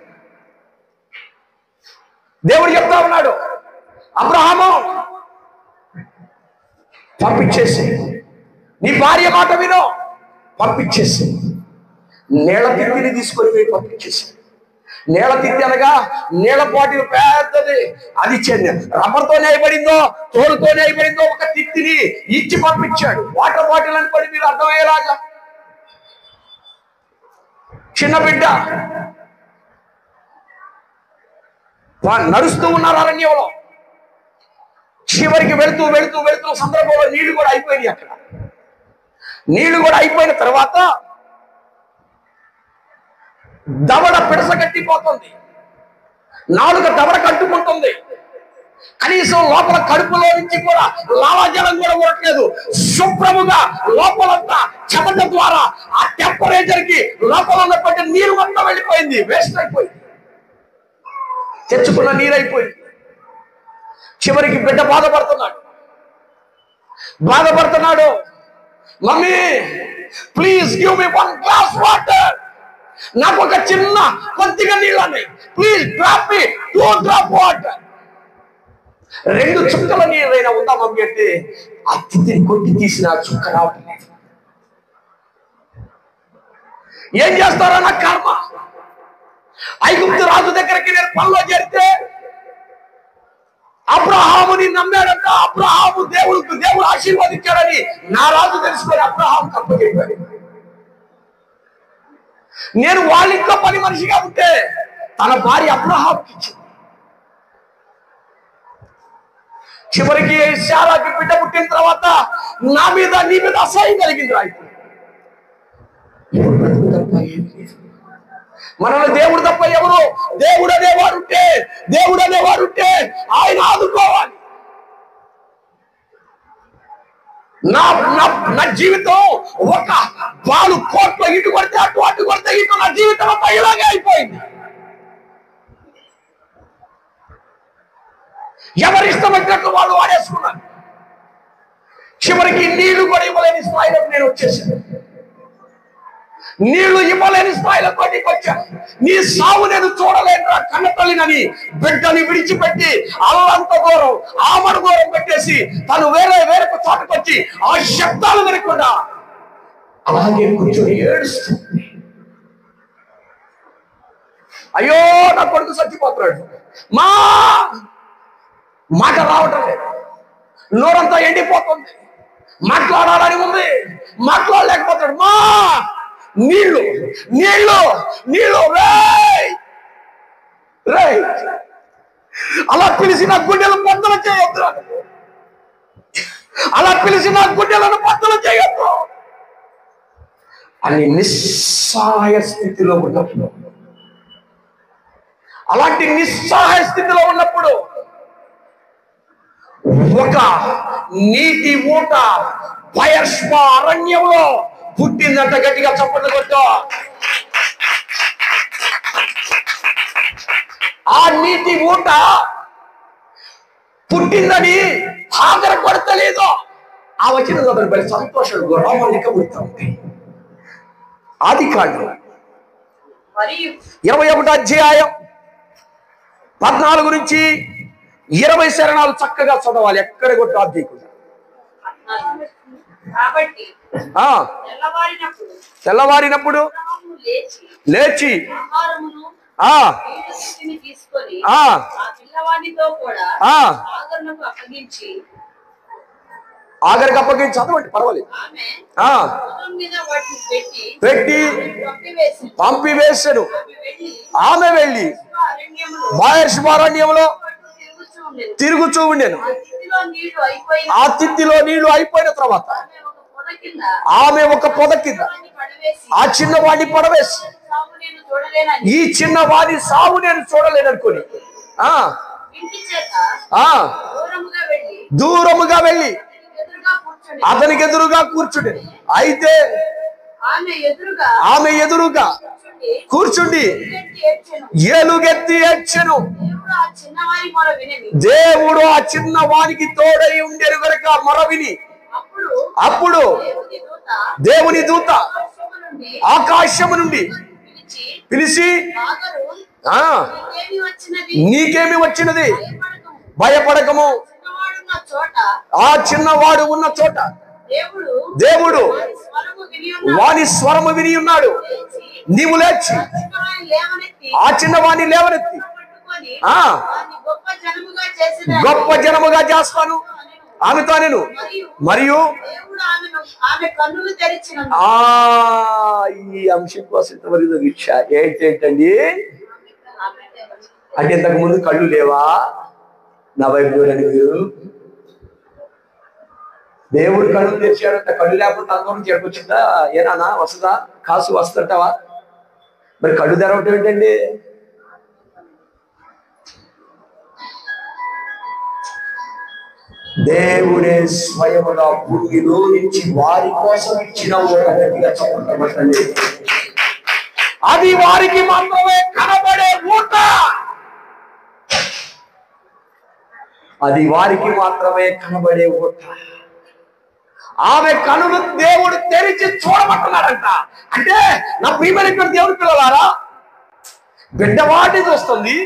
దేవుడు చెప్తా ఉన్నాడు, అబ్రహాము పంపించేసి, నీ భార్య మాట వినో, పంపించేసి నీళ్ళ తిత్తిని తీసుకొని పోయి పంపించేసి. నీళ్ళ తిత్తి అనగా నీళ్ళ బాటిల్ పెద్దది, అది రబ్బర్తో నేయబడిందో తోలుతో నేయబడిందో ఒక తిత్తిని ఇచ్చి పంపించాడు. వాటర్ బాటిల్ అనుకోండి మీరు అర్థమయ్యేలాగా. చిన్న బిడ్డ నడుస్తూ ఉన్నారు అరణ్యంలో. చివరికి వెళుతూ సందర్భంలో నీళ్లు కూడా అయిపోయినాయి. అక్కడ నీళ్లు కూడా అయిపోయిన తర్వాత దవడ పిడసగట్టిపోతుంది, నాలుక దవడ కట్టుకుంటుంది. కనీసం లోపల కడుపులో నుంచి కూడా లాలాజలం కూడా ఉండట్లేదు. శుభ్రముగా లోపలంతా చెమట ద్వారా ఆ టెంపరేచర్ కి లోపల ఉన్నటువంటి నీరు మొత్తం వెళ్ళిపోయింది, వేస్ట్ అయిపోయింది, తెచ్చుకున్న నీరు అయిపోయింది. చివరికి బిడ్డ బాధపడుతున్నాడు. Mummy please give me 1 glass water, నాకు ఒక చిన్న కొద్దిగా నీళ్ళు అన్నాయి, please drop me 2 drop water. 2 చుక్కల నీరైనా ఉందా మమ్మీ అంటే ఆ తిత్తిని కొట్టి తీసిన చుక్క రావటం లేదు. ఏం చేస్తారో నా కర్మ. ఐగుప్తు రాజు దగ్గరికి నేను పనిలో చేరితే అబ్రహాముని నమ్మాడంట. అబ్రహాము దేవుడు ఆశీర్వదించాడని నా రాజు తెలుసుకొని అబ్రహాం అప్పచెప్పాడు. నేను వాళ్ళ ఇంట్లో పని మనిషిగా ఉంటే తన భార్య అబ్రహాంకి ఇచ్చింది. చివరికి శారాకి బిడ్డ పుట్టిన తర్వాత నా మీద నీ మీద అసహ్యం కలిగింది. మనల్ని దేవుడు తప్ప ఎవరు? దేవుడు అనేవాడుంటే ఆయన ఆదుకోవాలి. నా జీవితం ఒక పాలు కోట్లో ఇటు కొడితే అటు కొడితే ఇటు నా జీవితం అంతా ఇలాగే అయిపోయింది. ఎవరిష్టం వచ్చినట్లు వాళ్ళు వాడేసుకున్నారు. చివరికి నీళ్లు కూడా ఇవ్వలేని స్థాయిలోకి నేను వచ్చేసాను. నీళ్లు ఇవ్వలేని స్థాయిలోకి నీకు వచ్చాను. నీ సావు నేను చూడలేనురా కన్న తల్లినని బిడ్డని విడిచిపెట్టి అల్లంత దూరం ఆమడ దూరం పెట్టేసి తను వేరే చోటకొచ్చి ఆ శబ్దాలు వినకుండా అలాగే కూర్చొని ఏడుస్తుంది. అయ్యో నా కొడుకు చచ్చిపోతున్నాడు, మాట రావటం లేదు, నోరంతా ఎండిపోతుంది, మాట్లాడాలని ఉంది, మాట్లాడలేకపోతాడు. నీళ్లు అలా పిలిచి నా గుండెలు బద్దలు చేయొద్దు, అని నిస్సహాయ స్థితిలో ఉన్నప్పుడు, అలాంటి నిస్సహాయ స్థితిలో ఉన్నప్పుడు ఒక నీటి ఊట భయర్ష్మ అరణ్యంలో పుట్టిందంట. గట్టిగా చప్పట్లు కొట్టు. ఆ నీటి ఊట పుట్టిందని హాగర కొడతలేదు. ఆ వచ్చిన బలి సంతోషం గౌరవలిక పుడుతుంది. ఆదికాండం 21వ అధ్యాయం 14 నుంచి 20 శరణాలు చక్కగా చదవాలి. ఎక్కడ కొట్టు ఆర్థికుండా. తెల్లవారినప్పుడు లేచి ఆగరికి అప్పగించి చదవండి, పర్వాలేదు. పెట్టి పంపివేశాను. ఆమె వెళ్ళి బాయర్షిబారణ్యంలో తిరుగుచూ ఉండేను. ఆ తిత్తిలో నీళ్లు అయిపోయిన తర్వాత ఆమె ఒక పొద కింద ఆ చిన్నవాడిని పడవేసి, ఈ చిన్నవాడి సావు నేను చూడలేననుకొని దూరముగా వెళ్ళి అతనికి ఎదురుగా కూర్చుండే. అయితే ఆమె ఎదురుగా కూర్చుండి ఏలుగెత్తి ఏడ్చెను. దేవుడు ఆ చిన్నవానికి తోడై ఉండేది కనుక మొర విని, అప్పుడు దేవుని దూత ఆకాశము నుండి పిలిచి, నీకేమి వచ్చినది? భయపడకము, ఆ చిన్నవాడు ఉన్న చోట దేవుడు వాని స్వరము విని ఉన్నాడు. నీవు లేచి ఆ చిన్నవాణ్ణి లేవనెత్తి గొప్ప జనముగా చేస్తాను ఆమెతో నేను. మరియు ఈ అంశం కోసం ఏంటండి అంటే ఇంతకు ముందు కళ్ళు లేవా? నా వైపు చూడండి మీరు. దేవుడు కళ్ళు తెచ్చాడంట. కళ్ళు లేకపోతే అందరం చేరుకొచ్చిందా? ఏనా వస్తుందా? కాసు వస్తుంటావా? మరి కళ్ళు తెరవటం ఏంటండి? దేవుడే స్వయముగా భూమిలో నుంచి వారి కోసం ఇచ్చిన చెప్పండి. అది వారికి మాత్రమే కనబడే ఊట. అది వారికి మాత్రమే కనబడే ఊట. ఆమె కనులు దేవుడు తెరిచి చూడమంటున్నాడంట. అంటే నా ప్రియమైనటువంటి దేవుడి పిల్లలారా, బిడ్డవాడిని చూస్తుంది,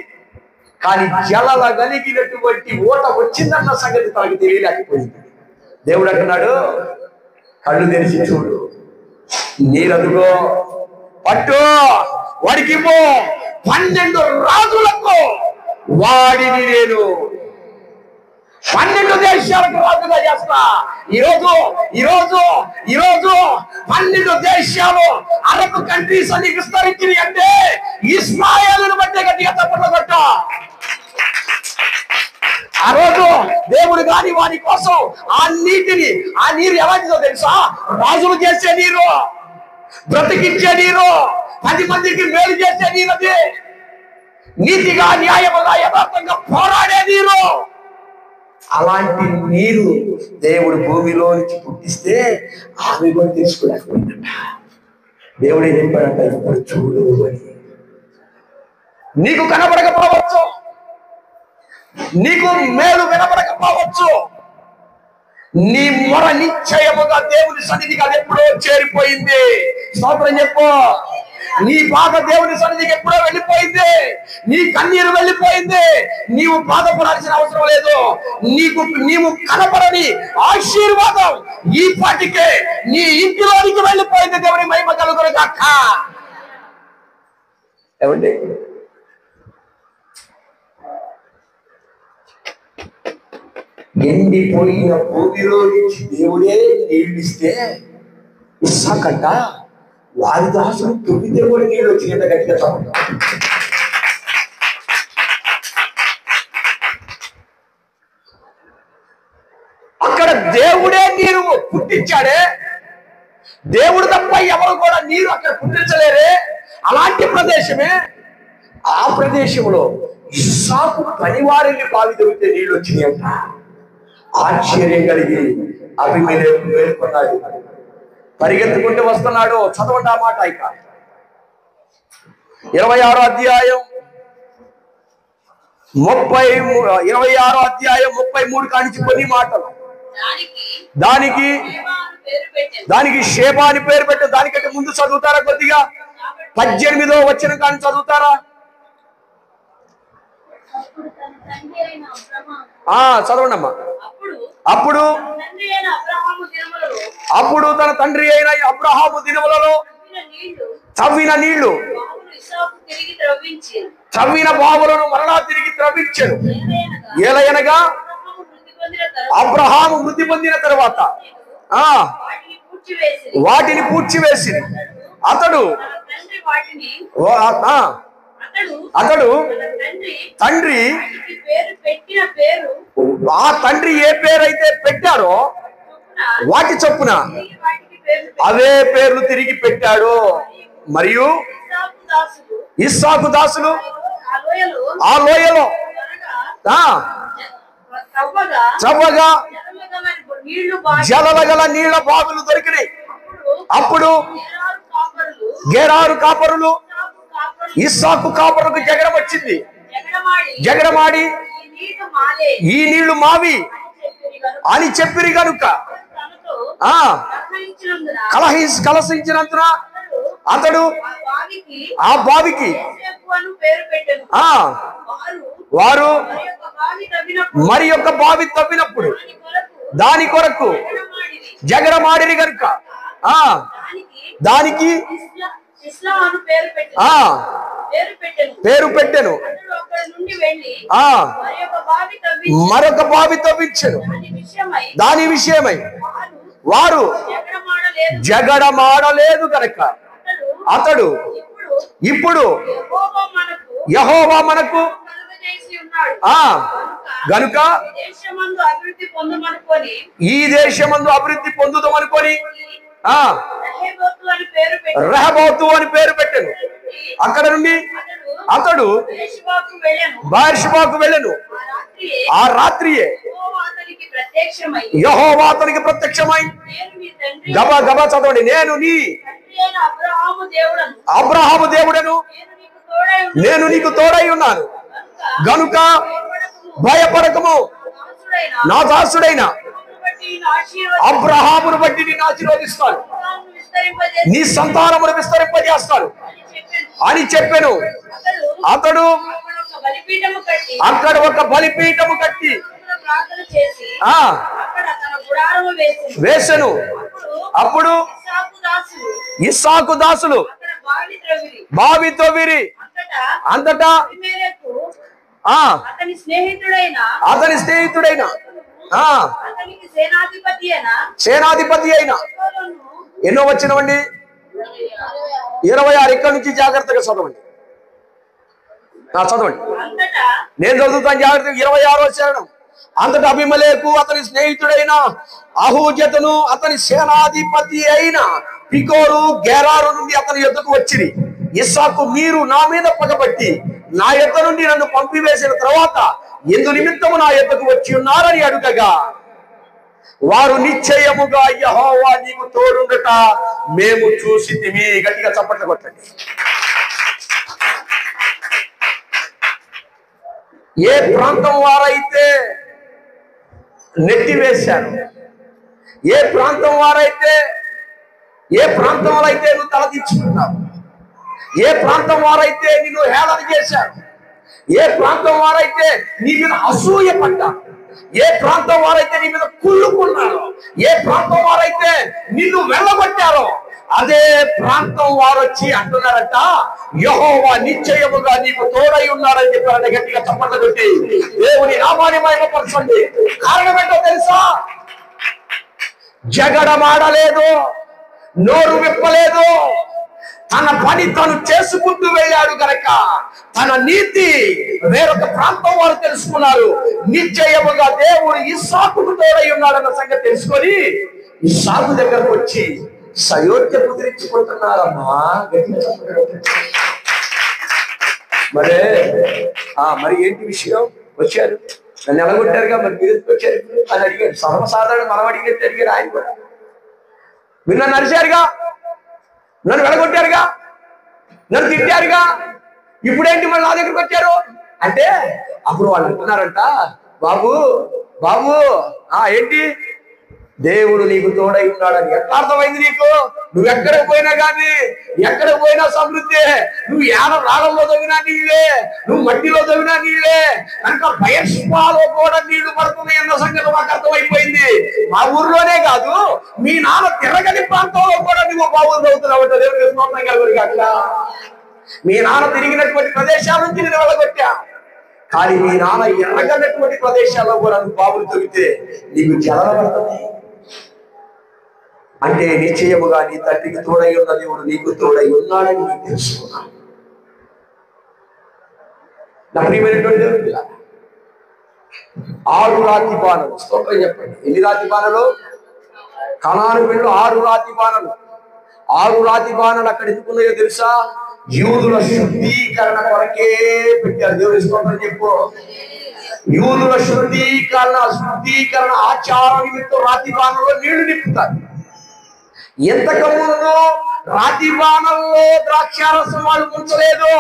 కానీ జలల కలిగినటువంటి ఓట వచ్చిందన్న సంగతి తనకు తెలియలేకపోయింది. దేవుడు అంటున్నాడు, కళ్ళు తెరిచి చూడు, నీరదుగో పట్టు, వాడికి 12 రాజులకు వాడిని నేను 12 దేశాలకు రాజుగా చేస్తా. ఈరోజు ఈరోజు ఈరోజు 12 దేశాలు అరబ్ కంట్రీస్ అని విస్తరించింది అంటే ఇస్మాయిలును బట్టే గట్టిగా తప్పట్లు కొట్ట. ఆ రోజు దేవుడు గాని వారి కోసం ఆ నీరు ఎలాంటిదో తెలుసా? రాజులు చేసే నీరు, బ్రతికించే నీరు, 10 మందికి మేలు చేసే నీరు, అది నీతిగా న్యాయముగా యథార్థంగా పోరాడే నీరు. అలాంటి నీరు దేవుడు భూమిలో నుంచి పుట్టిస్తే ఆమె కూడా తీసుకోలేకపోయిందట. దేవుడే చెప్పాడంట, ఇప్పుడు చూడు అని. నీకు కనబడకపోవచ్చు, నీకు మేలు వినబడకపోవచ్చు, నీ మొర నిశ్చయముగా దేవుని సన్నిధికి అది ఎప్పుడో చేరిపోయింది. స్తోత్రం చెప్పు. నీ బాధ దేవుని సన్నిధికి ఎప్పుడో వెళ్ళిపోయింది. నీ కన్నీరు వెళ్ళిపోయింది. నీవు బాధపడాల్సిన అవసరం లేదు. నీవు కనపడని ఆశీర్వాదం ఈ పాటికే నీ ఇంటిలోనికి వెళ్ళిపోయింది. దేవుని మహిమ కలుగును గాక. ఏమండి, ఎండిపోయిన భూమిలో నుంచి దేవుడే నీళ్ళిస్తే ఇస్సాకంట వారి దాసులు తొమ్మిదే కూడా నీళ్ళు వచ్చినంత గట్టిగా చదువు. అక్కడ దేవుడే నీరు పుట్టించాడే, దేవుడు తప్ప ఎవరు కూడా నీరు అక్కడ పుట్టించలేరే. అలాంటి ప్రదేశమే. ఆ ప్రదేశంలో ఇస్సాకు పనివారిని బావి తవ్వితే నీళ్ళు వచ్చినాయంట. ఆశ్చర్యం కలిగి అబీమెలెకు మేల్కొన్నాడు, పరిగెత్తుకుంటూ వస్తున్నాడు. చదవండి ఆ మాట. ఇక 26వ అధ్యాయం 33 కానించి కొన్ని మాటలు. దానికి షేబా అని పేరు పెట్టు. దానికంటే ముందు చదువుతారా? కొద్దిగా 18వ వచనం కానీ చదువుతారా? చదవండి అమ్మా. అప్పుడు తన తండ్రి అయిన అబ్రహాము దినములలో తవ్విన నీళ్లు, తవ్విన బావులను మరలా తిరిగి త్రవ్వించెను. ఏలయనగా అబ్రహాము వృద్ధి పొందిన తర్వాత వాటిని పూడ్చివేసి అతడు తండ్రి ఆ తండ్రి ఏ పేరైతే పెట్టారో వాటి చొప్పున అవే పేర్లు తిరిగి పెట్టాడు. మరియు ఇస్సాకు దాసులు ఆ లోయలో చవ్వగా జలగల నీళ్ల బావులు దొరికినాయి. అప్పుడు గెరారు కాపరులు ఇస్సాకు కాపరులకు జగడం వచ్చింది. జగడమాడి ఈ నీళ్లు మావి అని చెప్పిరి గనుక కలసించినందున అతడు ఆ బావికి వారు మరి యొక్క బావి తవ్వినప్పుడు దాని కొరకు జగడమాడిరి గనుక దానికి పేరు పెట్టెను. మరొక బావి తవ్వించెను. దాని విషయమై వారు జగడమాడలేదు కనుక అతడు ఇప్పుడు యెహోవా మనకు గనుక ఈ దేశమందు అభివృద్ధి పొందుదామనుకొని రెహోబోతు అని పేరు పెట్టెను. అక్కడ నుండి అతడు బెయేర్షెబాకు వెళ్ళెను. ఆ రాత్రియే యెహోవా అతనికి ప్రత్యక్షమై గబా గబా చదవండి. నేను నీ అబ్రహాము దేవుడను, నేను నీకు తోడై ఉన్నాను గనుక భయపడకము. నా దాసుడైన అబ్రహామును బట్టి నేను ఆశీర్వదిస్తాను, నీ సంతానమును విస్తరింపజేస్తాను అని చెప్పెను. అతడు అక్కడ ఒక బలిపీఠము కట్టి వేసెను. అప్పుడు ఇస్సాకు దాసులు బావి తవ్విరి. అంతటా అతని స్నేహితుడైన సేనాధిపతి అయిన ఎన్నో వచ్చినవండి 26. ఇక్కడ నుంచి జాగ్రత్తగా చదవండి. చదవండి, నేను చదువుతాను జాగ్రత్తగా. 26వ వచనం. అంతటా అబీమెలెకు అతని స్నేహితుడైన అహూజతును అతని సేనాధిపతి అయిన పికోలు గెరారు నుండి అతని యొద్దకు వచ్చిరి. ఇస్సాకు, మీరు నా మీద పగబట్టి నా యొద్ద నుండి నన్ను పంపివేసిన తర్వాత ఎందు నిమిత్తము నా యొద్దకు వచ్చి ఉన్నారని అడుగగా, వారు నిశ్చయముగా యెహోవా నీకు తోడుండట మేము చూసితిమి. గట్టిగా చప్పట్లు కొట్టండి. ఏ ప్రాంతం వారైతే నెట్టివేశారు, ఏ ప్రాంతం వారైతే నువ్వు తలదించుకున్నావు, ఏ ప్రాంతం వారైతే నిన్ను హేళన చేశారు, ఏ ప్రాంతం వారైతే నీ మీద అసూయ పడ్డారు, ఏ ప్రాంతం వారైతే నీ మీద కుళ్ళుకున్నారో, ఏ ప్రాంతం వారైతే నిన్ను వెళ్ళగొట్టారో, అదే ప్రాంతం వారు వచ్చి అంటున్నారట, యెహోవా నిశ్చయముగా నీకు తోడై ఉన్నారని చెప్పారంటే గట్టిగా చప్పట్లు కొట్టి దేవుని నామాన్ని మహిమపరచండి. కారణం ఏంటో తెలుసా? జగడమాడలేదు, నోరు విప్పలేదు, తన పని తను చేసుకుంటూ వెళ్ళాడు గనక తన నీతి వేరొక ప్రాంతం వారు తెలుసుకున్నారు. నిశ్చయముగా దేవుడు ఇస్సాకుకు తోడై ఉన్నాడన్న సంగతి తెలుసుకొని ఇస్సాకు దగ్గరకు వచ్చి సయోధ్య కుదిరించుకుంటున్నారమ్మా. మరి ఏంటి విషయం? వచ్చారు, నన్ను ఎలాగొట్టారుగా, మరి మీరు వచ్చారు అని అడిగాడు. సర్వసాధారణ మనం అడిగినట్టు అడిగారు ఆయన కూడా. మీరు నన్ను అరిచారుగా, నన్ను వెళ్ళగొట్టారుగా, నన్ను తిట్టారుగా, ఇప్పుడేంటి మళ్ళీ నా దగ్గరకు వచ్చారు అంటే అప్పుడు వాళ్ళు అంటున్నారంట, బాబు బాబు ఏంటి దేవుడు నీకు తోడై ఉన్నాడని. ఎట్లా అర్థమైంది నీకు? నువ్వు ఎక్కడికి పోయినా కానీ, ఎక్కడికి పోయినా సమృద్ధి. నువ్వు రాళ్ళలో తవ్వినా నీళ్ళే, నువ్వు మట్టిలో తవ్వినా నీళ్ళే, కనుక బయస్పాలో కూడా నీళ్లు పడుతున్నాయి అన్న సంగతి మాకు అర్థమైపోయింది. మా ఊర్లోనే కాదు, మీ నాన్న తిరగని ప్రాంతంలో కూడా నువ్వు బావులు తవ్వుతున్నావు. దేవుడికి స్తోత్రం కలుగును గాక. మీ నాన్న తిరిగినటువంటి ప్రదేశాల నుంచి నేను వెళ్ళగొట్టా, కానీ మీ నాన్న ఎర్రగన్నటువంటి ప్రదేశాల్లో కూడా నువ్వు బావులు తవ్వితే నీకు జలం పడుతుంది. అంటే నిశ్చయముగా నీ తండ్రికి తోడై ఉన్న దేవుడు నీకు తోడై ఉన్నాడని నీకు తెలుసుకున్నాను. నా ప్రియమైనటువంటి దేవుడు, 6 రాతి బాణలు. స్తోత్రం చెప్పండి. ఎన్ని రాతి బాణలు? కనాను వీళ్ళు 6 రాతి బాణలు. 6 రాతి బాణలు అక్కడ ఎందుకున్నాయో తెలుసా? యూదుల శుద్ధీకరణ కొరకే పెట్టారు. దేవుడి స్తోత్రం చెప్పు. యూదుల శుద్ధీకరణ ఆచారం నిమిత్తం రాతి బాణంలో నీళ్లు నింపుతారు. ఎంతకముందు రాతి బాణంలో ద్రాక్షారసం వాళ్ళు ఉంచలేదు.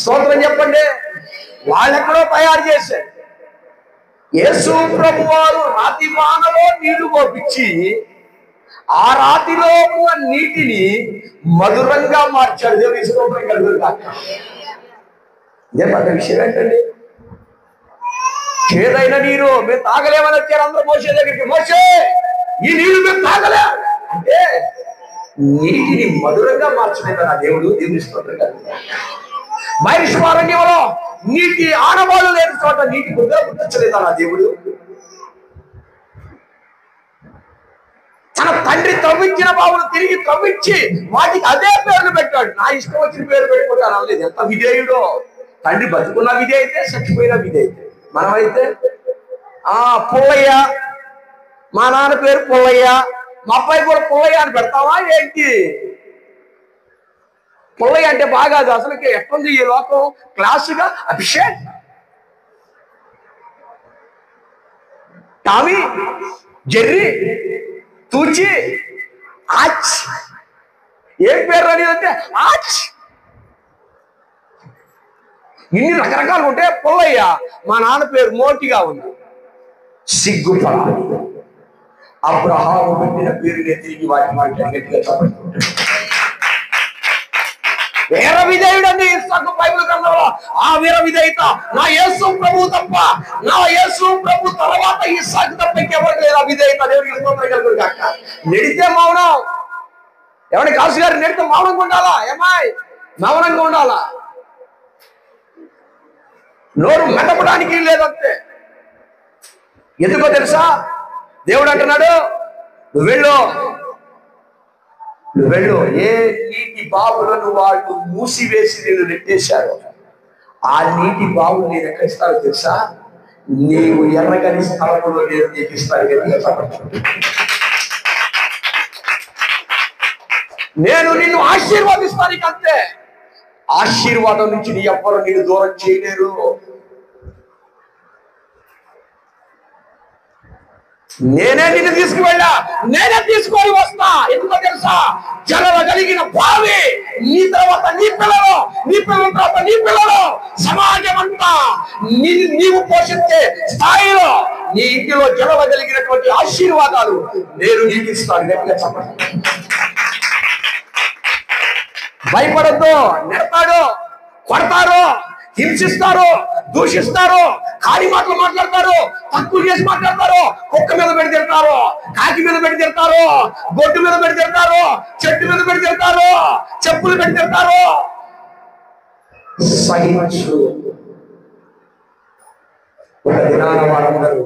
స్తోత్రం చెప్పండి. వాళ్ళెక్కడో తయారు చేశారు. యేసు ప్రభు వారు రాతి బాణలో నీళ్లు పోపించి ఆ రాతిలో ఉన్న నీటిని మధురంగా మార్చాడు. దేవుని స్తోత్రం కలుగును గాక. ఇదే పెద్ద విషయం ఏంటండి? ఏదైనా నీరు మేము తాగలేమని వచ్చారు అందరూ మోసే దగ్గరికి. మోసే, ఈ నీళ్లు మేము తాగలే అంటే నీటిని మధురంగా మార్చలేదు నా దేవుడు. దేవుని స్తోత్రం కలుగును గాక. మహేశ్వరంలో నీటి ఆనవాళ్ళు లేని చోట నీటి ముద్ర పుట్టించలేదా నా దేవుడు? తన తండ్రి త్రవ్వించిన బావులు తిరిగి త్రవ్వించి వాటికి అదే పేర్లు పెట్టాడు. నా ఇష్టం వచ్చిన పేరు పెట్టుకుంటాను అనలేదు. ఎంత విధేయుడో! తండ్రి బతుకున్న విధేయితే, చచ్చిపోయిన విధేయితే. మనమైతే పుల్లయ్య, మా నాన్న పేరు పుల్లయ్య, మా అబ్బాయి కూడా పుల్లయ్య అని పెడతావా ఏంటి? పుల్లయ్య అంటే బాగా అది అసలుకి ఎట్లుంది ఈ లోకం? క్లాసుగా అభిషేక్, టామీ, జెర్రీ, తూచి, ఆచ్. ఏం పేరు అనేది అంటే ఆచ్. ఇన్ని రకరకాలు ఉంటే పుల్లయ్య. మా నాన్న పేరు మోటిగా ఉంది. సిగ్గుపడాలి. అబ్రహాము పెట్టిన పేరునే తిరిగి వాటి గట్టిగా చెప్పండి. వీర విధేయుడని ఇస్సాకు బైబిల్ గ్రంథంలో ఆ వీర విధేయత నా యేసు ప్రభు తప్ప, నా యేసు ప్రభు తర్వాత ఇస్సాకు తప్ప ఇంకెవరికి లేదు ఆ విధేయత. దేవుడికి స్తోత్రం కలుగును గాక. నెడితే మౌనం. ఎవరి కాసు గారు నెడితే మౌనంగా ఉండాలా? ఏమాయ్ మౌనంగా ఉండాలా? నోరు మెదపడానికి లేదంతే. ఎందుకో తెలుసా? దేవుడు అంటున్నాడు, నువ్వు వెళ్ళు, నువ్వు వెళ్ళు. ఏ నీటి బావులను వాళ్ళు మూసివేసి నేను నెట్టేశారు, ఆ నీటి బావులు నేను ఎక్కడ ఇస్తానో తెలుసా? నీవు ఎర్రగని స్థలంలో నేను నీకు ఇస్తాను కదా. నేను నిన్ను ఆశీర్వాదిస్తాను, ఇక అంతే. ఆశీర్వాదం నుంచి నీ ఎవ్వరు నేను దూరం చేయలేరు. నేనే నిన్ను తీసుకువెళ్ళా, నేనే తీసుకొని వస్తా. ఎందుకో తెలుసా? జలవ కలిగిన బావి, నీ తర్వాత నీ పిల్లలు, నీ పిల్లల తర్వాత నీ పిల్లలు, సమాజం అంతా నీవు పోషించే స్థాయిలో నీ ఇంటిలో జలవ కలిగినటువంటి ఆశీర్వాదాలు నేను నీకు ఇస్తాను. గట్టిగా చెప్పండి. భయపడద్దు. నెడతాడు, కొడతారు, హింసిస్తారు, దూషిస్తారు, ఖాళీ మాటలు మాట్లాడతారు, తక్కువ చేసి మాట్లాడతారు, కుక్క మీద పెడి తిడతారు, కాకి మీద పెడి తిడతారు, గొడ్డు మీద పెడి తిడతారు, చెట్టు మీద పెడి తిడతారు, చెప్పులు పెడి తిడతారు. సహించు. ఒక దినాన వారందరూ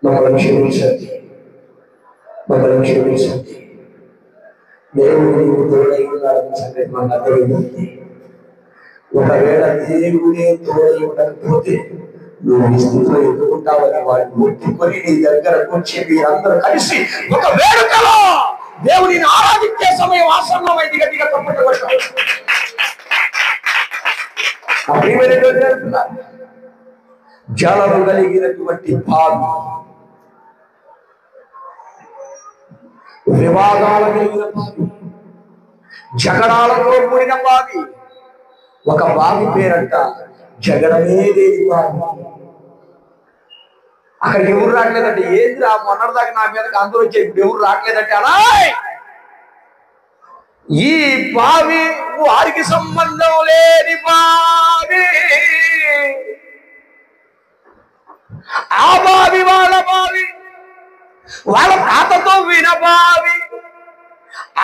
మమ్మల్ని క్షమించండి, మమ్మల్ని క్షమించండి, దేవుడు నీకు తోడై ఉన్నాడని సంగతి మనకు అర్థమైంది. ఒకవేళ దేవుడే తోడై ఉండకపోతే నువ్వు ఈ స్థితిలో ఎదుర్కొంటావని వాడిని ముట్టుకొని నీ దగ్గరకు వచ్చి మీరందరూ కలిసి ఒక వేడుకలో దేవుడిని ఆరాధించే సమయం ఆసన్నమైంది. గట్టిగా తప్పకుండా జలము కలిగినటువంటి బావి, వివాదాలు కలిగిన బావి, జగడాలతో కూడిన బావి. ఒక బావి పేరంట జగడమే లేని బావి. అక్కడికి ఎవరు రావట్లేదంటే, ఏంది ఆ మొన్నటిదాకా నా మీదకి అందరూ వచ్చే, ఇప్పుడు ఎవరు రావట్లేదంటే, అలా ఈ బావి వారికి సంబంధం లేని బావి, ఆ బావి వాళ్ళ బావి, వాళ్ళ తాతతో విన బావి,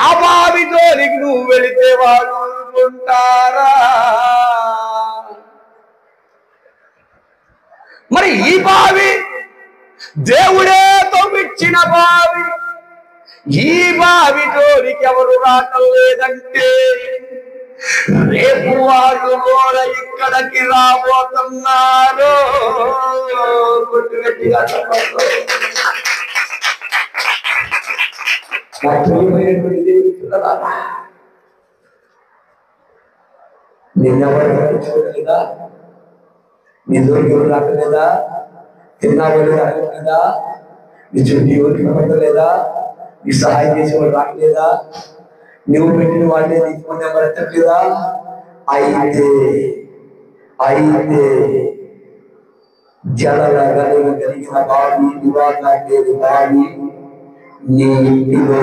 ఆ బావి జోలికి నువ్వు వెళితే వాళ్ళు ఊరుకుంటారా? మరి ఈ బావి దేవుడే తవ్వించిన బావి, ఈ బావి జోలికి ఎవరు రావట్లేదంటే రేపు వాళ్ళు కూడా ఇక్కడికి రాబోతున్నారు. గట్టిగా చెప్పండి. నిన్నెవరు చూడలేదా? నీ జోలికి ఎవరు రావట్లేదా? తిన్నావని రావట్లేదా? నీ చుట్టూ ఎవరికి పడలేదా? నీ సహాయం చేసేవాడు రావట్లేదా? నువ్వు పెట్టిన వాళ్ళే నీకు ఫోన్ నెంబర్ ఎత్తట్లేదా? అయితే జలల కలిగిన బావి, వివాదాలు లేని బావి నీ ఇంటిలో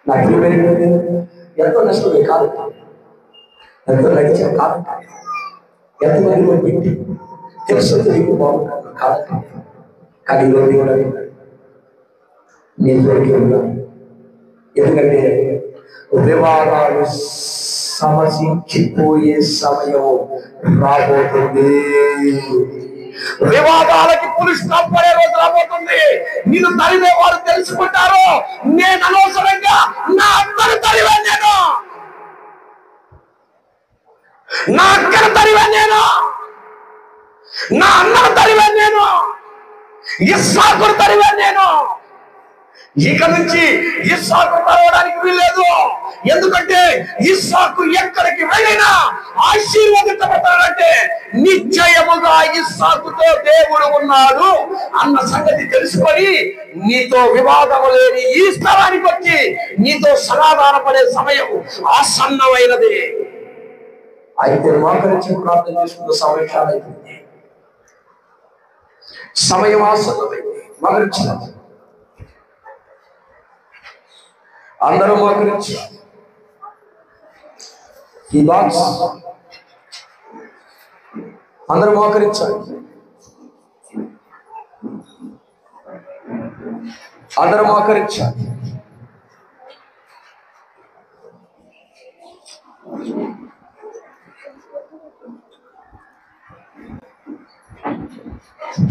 నాకు ఎంతో నష్టమే కాదు, ఎంతో నడిచే కాదు, ఎంతమంది పెట్టి తెలుసు తెలియదు బాగుంటాను కాదు. కానీ దేవుడు నేను దొరికి ఉన్నాను. ఎందుకంటే వివాదాలు సమసించిపోయే సమయం రాబోతుంది. వివాదాలకి పులి స్టాప్ పడే రోజు రాబోతుంది. నేను తరిమే వారు తెలుసుకుంటారు, నేను అనవసరంగా నా అక్కను తరివాను, నేను నా అక్కను తరివాను, నేను నా అన్నను తరివాను, నేను ఇస్సాకును తరివాను. నేను ఇక నుంచి ఇస్సాకు తరవడానికి వీల్లేదు. ఎందుకంటే ఇస్సాకు ఎక్కడికి వెళ్ళినా ఆశీర్వదించబడతాడంటే నిశ్చయముగా ఇస్సాకుతో దేవుడు ఉన్నాడు అన్న సంగతి తెలుసుకొని నీతో వివాదము లేని ఈ స్థలానికి వచ్చి నీతో సమాధాన పడే సమయం ఆసన్నమైనది. అయితే మోకరించి ప్రార్థన చేసుకున్న సమయం చాలా అయిపోయింది. సమయం ఆసన్నమైంది. మోకరించిన అందరూ మోకరించి ఈ బాక్స్ అందరూ మోకరించాలి. అందరూ మోకరించాలి.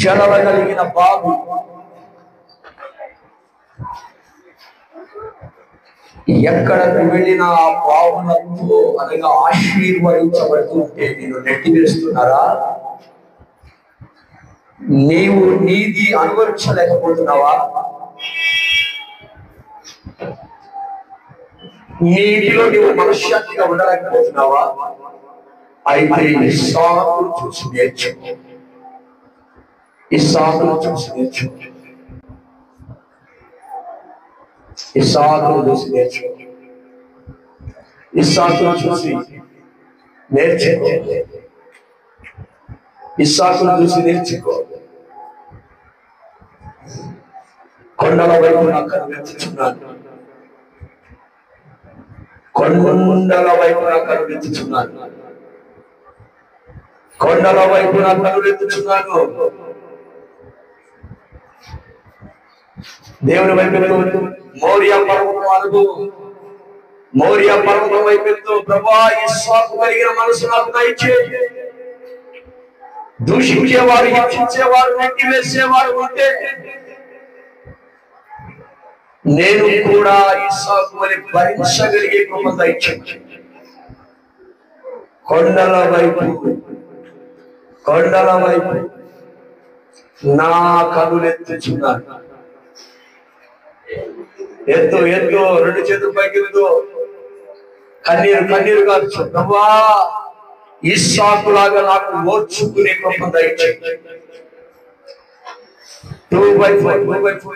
జలగలిగిన బావి, ఎక్కడికి వెళ్ళిన ఆ బావులతో అనగా ఆశీర్వదించబడుతుంటే నేను నెట్టివేస్తున్నారా? నీవు నీది అనుభవించలేకపోతున్నావా? నీటిలో నీవు మనశ్శాంతిగా ఉండలేకపోతున్నావా? అయితే ఇస్సాకును చూసి నేర్చుకో, ఇస్సాకును చూసి నేర్చుకో, ఇస్సాకును చూసి నేర్చుకో, ఇస్సాకును చూసి నేర్చుకో, ఇస్సాకును చూసి నేర్చుకో. కొండల వైపు నా కనుగెత్తుచున్నాను, కొండల వైపు నా కనుగెత్తుచున్నాను, కొండల వైపు నా కనుగెత్తుచున్నాను. దేవుని వైపు మోరియా పర్వతం అనుభవం, మోరియా పర్వతం వైపు ప్రభా ఇస్సాకు కలిగిన మనసు నాకు దయచేయి. దూషించేవారు, హింసించేవారు, నెట్టివేసేవారు ఉంటే నేను కూడా ఇస్సాకు వలె భరించగలిగే కృప దయచేయి. కొండల వైపు, కొండల వైపు నా కనులెత్తుచున్నాను. ఎత్తు ఎత్తు, రెండు చేతులు పైకి ఎత్తు, కన్నీరు కన్నీరు కాదు. ప్రభా ఇస్సాకులాగా నాకు ఓర్చుకునే కృప దయచేయి. 2/4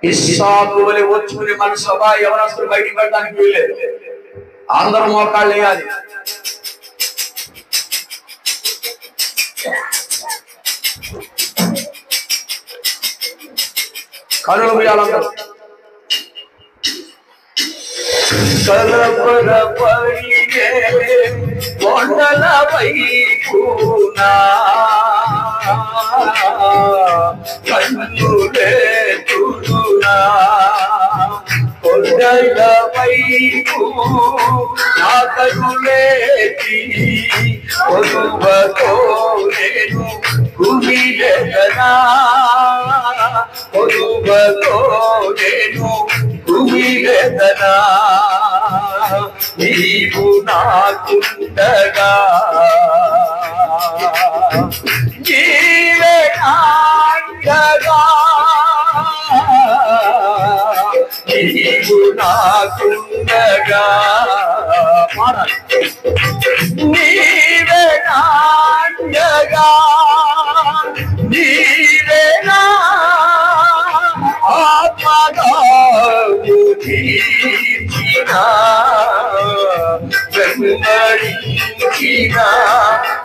ఇస్సాకు వలె ఓర్చుకునే మన సభ ఎవరసలు బయటికి వెళ్ళడానికి వీల్లేదు. అందరూ మోకాళ్ళు వేయాలి. కనులు వేయాలందరూ. కలవరపడినే కొండల వైపునా కన్నులెత్తునా, కొండల వైపు నా కన్నులెత్తి కొలువతో నేను కుమిలెదనా, కొలువతో నేను కుమిలెదనా. నీవు నాకుండగా నీవే నాండగా, నీవు నాకుండగా నీవే నాండగా, నీవే నా ఆత్మగాము తీర్చిన వెంబడించిన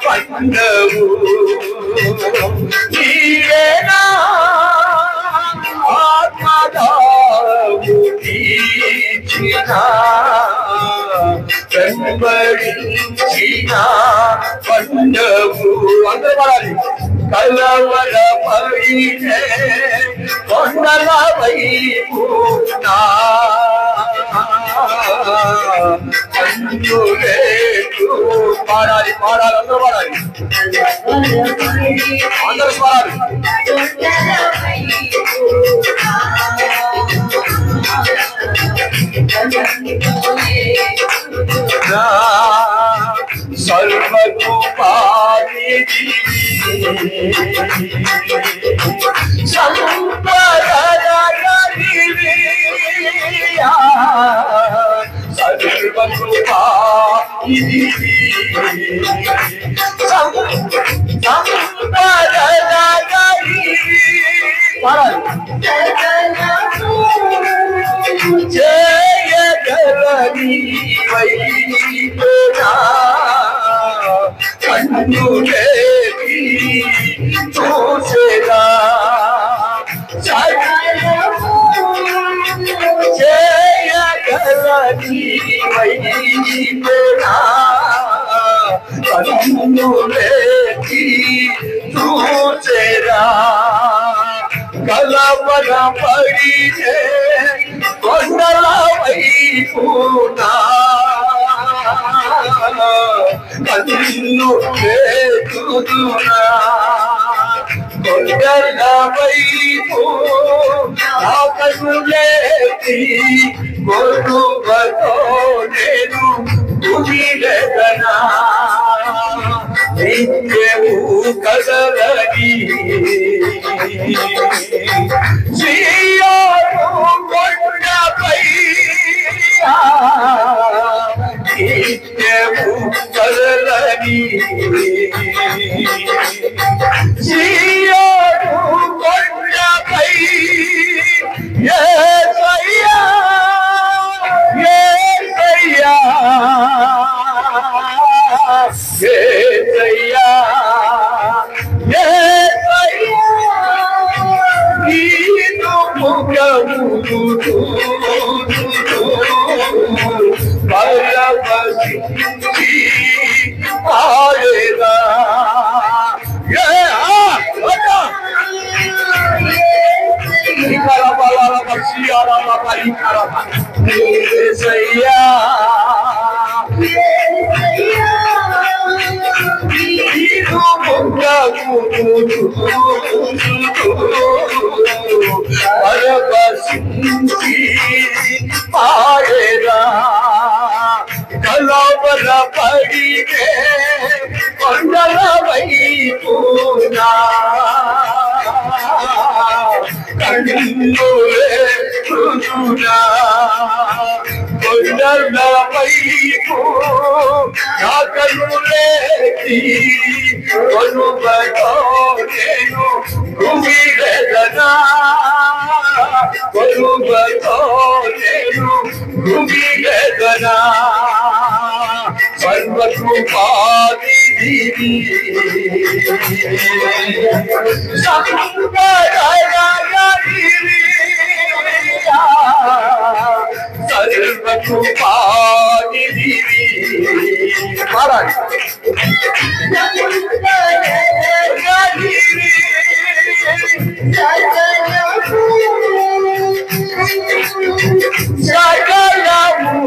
పండవు, నీవే నా ఆత్మగాము తీర్చిన వెంబడించిన పండవు. అందరూ పడాలి. కలవరపడినే కొండల వైపు నా కన్నులెత్తు. పాడాలి పాడాలి, అందరూ పాడాలి, అందరూ పాడాలి. సర్వకృపానిధి సంపదలగలిగి సర్వకృపానిధి సంపదలగలిగి చేయగలని వైపునా కన్నులెత్తి చూసేదా, చేయగలని వైపునా కన్నులెత్తి చూసేదా. కలవరపడినే కొండల వైపునా కన్ను వేతుదునా కొండల వైపు నా కన్నులేసి కొడువతో నేను కుమిలెదనా నిత్యము కదలని సియోను కొండపై నిత్యము కదలని సియోను కొండపై యేసయ్యా యేసయ్యా యేసయ్యా యేసయ్యా నీను ముఖమును పరవశించి ఆడేదా యేసయ్యా నీను ముఖమును పరవశించి ఆడేదా కలవర పడినే కొండల వైపునా కన్నులే రుజునా కొండల వైపు నా కన్నులేసి కొనుబతో నేను కుమిలెదనా కొనుబతో నేను కుమిలెదనా సర్వకృపానిధి సర్వకృపానిధి సకలము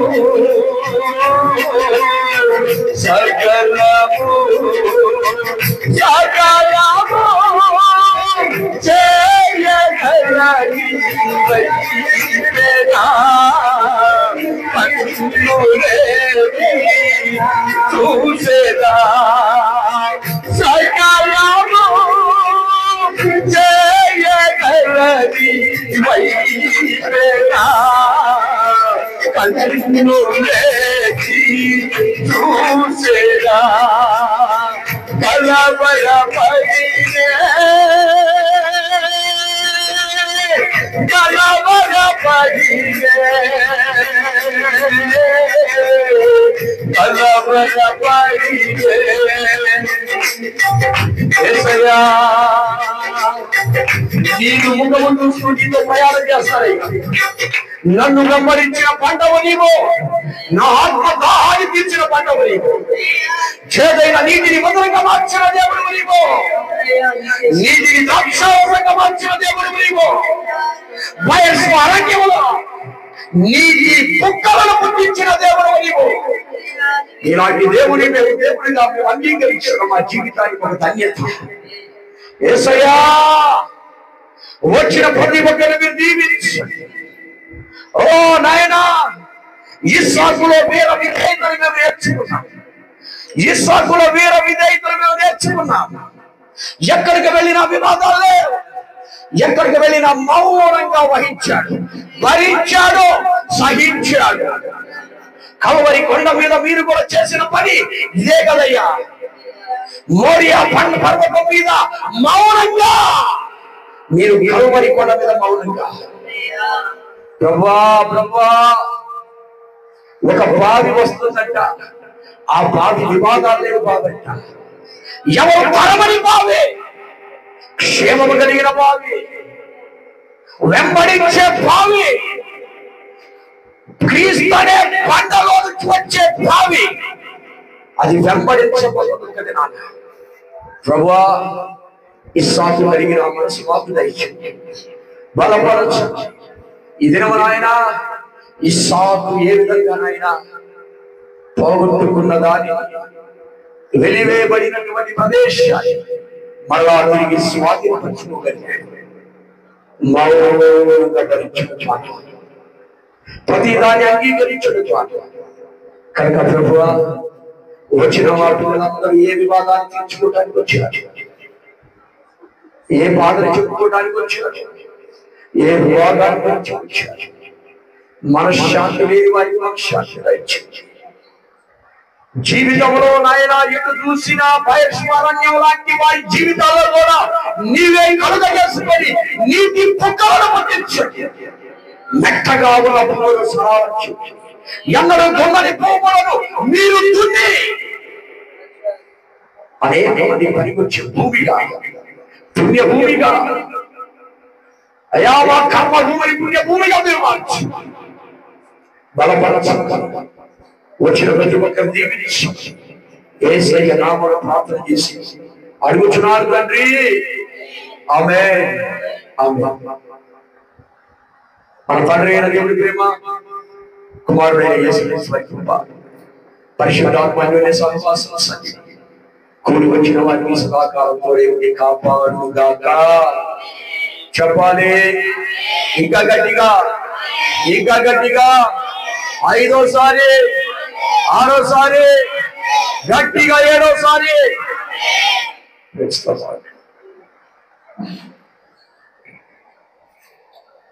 సకలము చేయగలని వైనా కన్నులేసి చూసేదా సకలము చేయగలని వైనా కన్నులేసి చూసేదా కలవర పడినే కలవర పడినే కలవర పడినే యేసయ్యా నీకు ముఖము చూసుకుని నీతో ప్రయాణం చేస్తారయ్యా నన్ను వెంబడించిన పంటవు నీవు నా ఆత్మ దాహాన్ని తీర్చిన పంటవు నీవు చేదైన నీటిని మధురంగా మార్చిన దేవుడు నీవు నీటిని ద్రాక్షారసంగా మార్చిన దేవుడు నీవు వయస్సు అరణ్యములో నీటి బుక్కలను పుట్టించిన దేవుడు నీవు ఇలాంటి దేవుని మేము దేవుడిగా మేము అంగీకరించిన మా జీవితానికి ఒక ధన్యత యేసయ్యా వచ్చిన ప్రతి ఒక్కరిని మీరు దీవించండి ఓ నాయనా ఇస్సాకులో వీర విధేయతను మేము నేర్చుకున్నాం ఇస్సాకులో వీర విధేయతను మేము నేర్చుకున్నాం ఎక్కడికి వెళ్ళినా వివాదాలు లేవు ఎక్కడికి వెళ్ళినా మౌనంగా వహించాడు భరించాడు సహించాడు కల్వరి కొండ మీద మీరు కూడా చేసిన పని ఇదే కదయ్యా మోరియా పర్వతం మీద మౌనంగా మీరు కల్వరి కొండ మీద మౌనంగా ప్రభా ప్రభా ఒక బావి వస్తుందంట ఆ బావి వివాదాలు లేవు బావంట ఎవరు పరమని బావి క్షేమము కలిగిన బావి వెంబడించే బావి క్రీస్తు అనే పంటలో నుంచి వచ్చే బావి అది వెంబడించబోతుంది కదా నాన్న ప్రభువా ఇస్సాకు కలిగిన మనసు మాకు దయచేయండి బలపరచు ఈ దినము నాయన ఇస్సాకు ఏ విధంగానైనా పోగొట్టుకున్న దాని వెలివేయబడినటువంటి ప్రదేశాన్ని మరలా తిరిగి స్వాధీనపరచుకోగలిగాడు. మౌనంగా ధరించడం చాలు, ప్రతి దాన్ని అంగీకరించడం చాలు. కనుక ప్రభువా, వచ్చిన వాటిలందరూ ఏ వివాదాన్ని తీర్చుకోవడానికి వచ్చారు, ఏ బాధలు చెప్పుకోవడానికి వచ్చారు, ఏ వివాదాన్ని గురించి వచ్చారు. మనశ్శాంతి లేని వారికి మనశ్శాంతి దయచేయండి. జీవితంలో నాయన ఎటు చూసినా భయస్మరణ్యం లాంటి వారి జీవితాల్లో కూడా నీవే కలుగ చేసుకొని నీటి పుక్కలను పట్టించండి. మెట్టగా ఉన్న భూములు సరావచ్చు, ఎన్నడూ దొంగని భూములను మీరు దున్ని అనేక మంది పనికొచ్చే భూమిగా, పుణ్య భూమిగా, అయా మా కర్మ భూమిని పుణ్య భూమిగా మీరు మార్చి బలపరచండి. వచ్చిన ప్రతి ఒక్కరు దీవించి యేసయ్య నామములో ప్రార్థన చేసి అడుగుచున్నారు తండ్రి, ఆమేన్, ఆమేన్. మన తండ్రి అయిన దేవుని ప్రేమ, కుమారుడైన యేసుక్రీస్తు వారి కృప, పరిశుద్ధాత్మ సహవాసం సన్నిధి కూడి వచ్చిన వారిని సదాకాలంతో దేవుని కాపాడుగాక. చెప్పాలి ఇంకా గట్టిగా, ఇంకా గట్టిగా, ఐదోసారి, ఆరోసారి, గట్టిగా ఏడోసారి.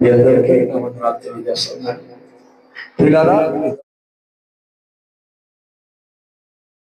మీ అందరికీ తెలియజేస్తున్నాను.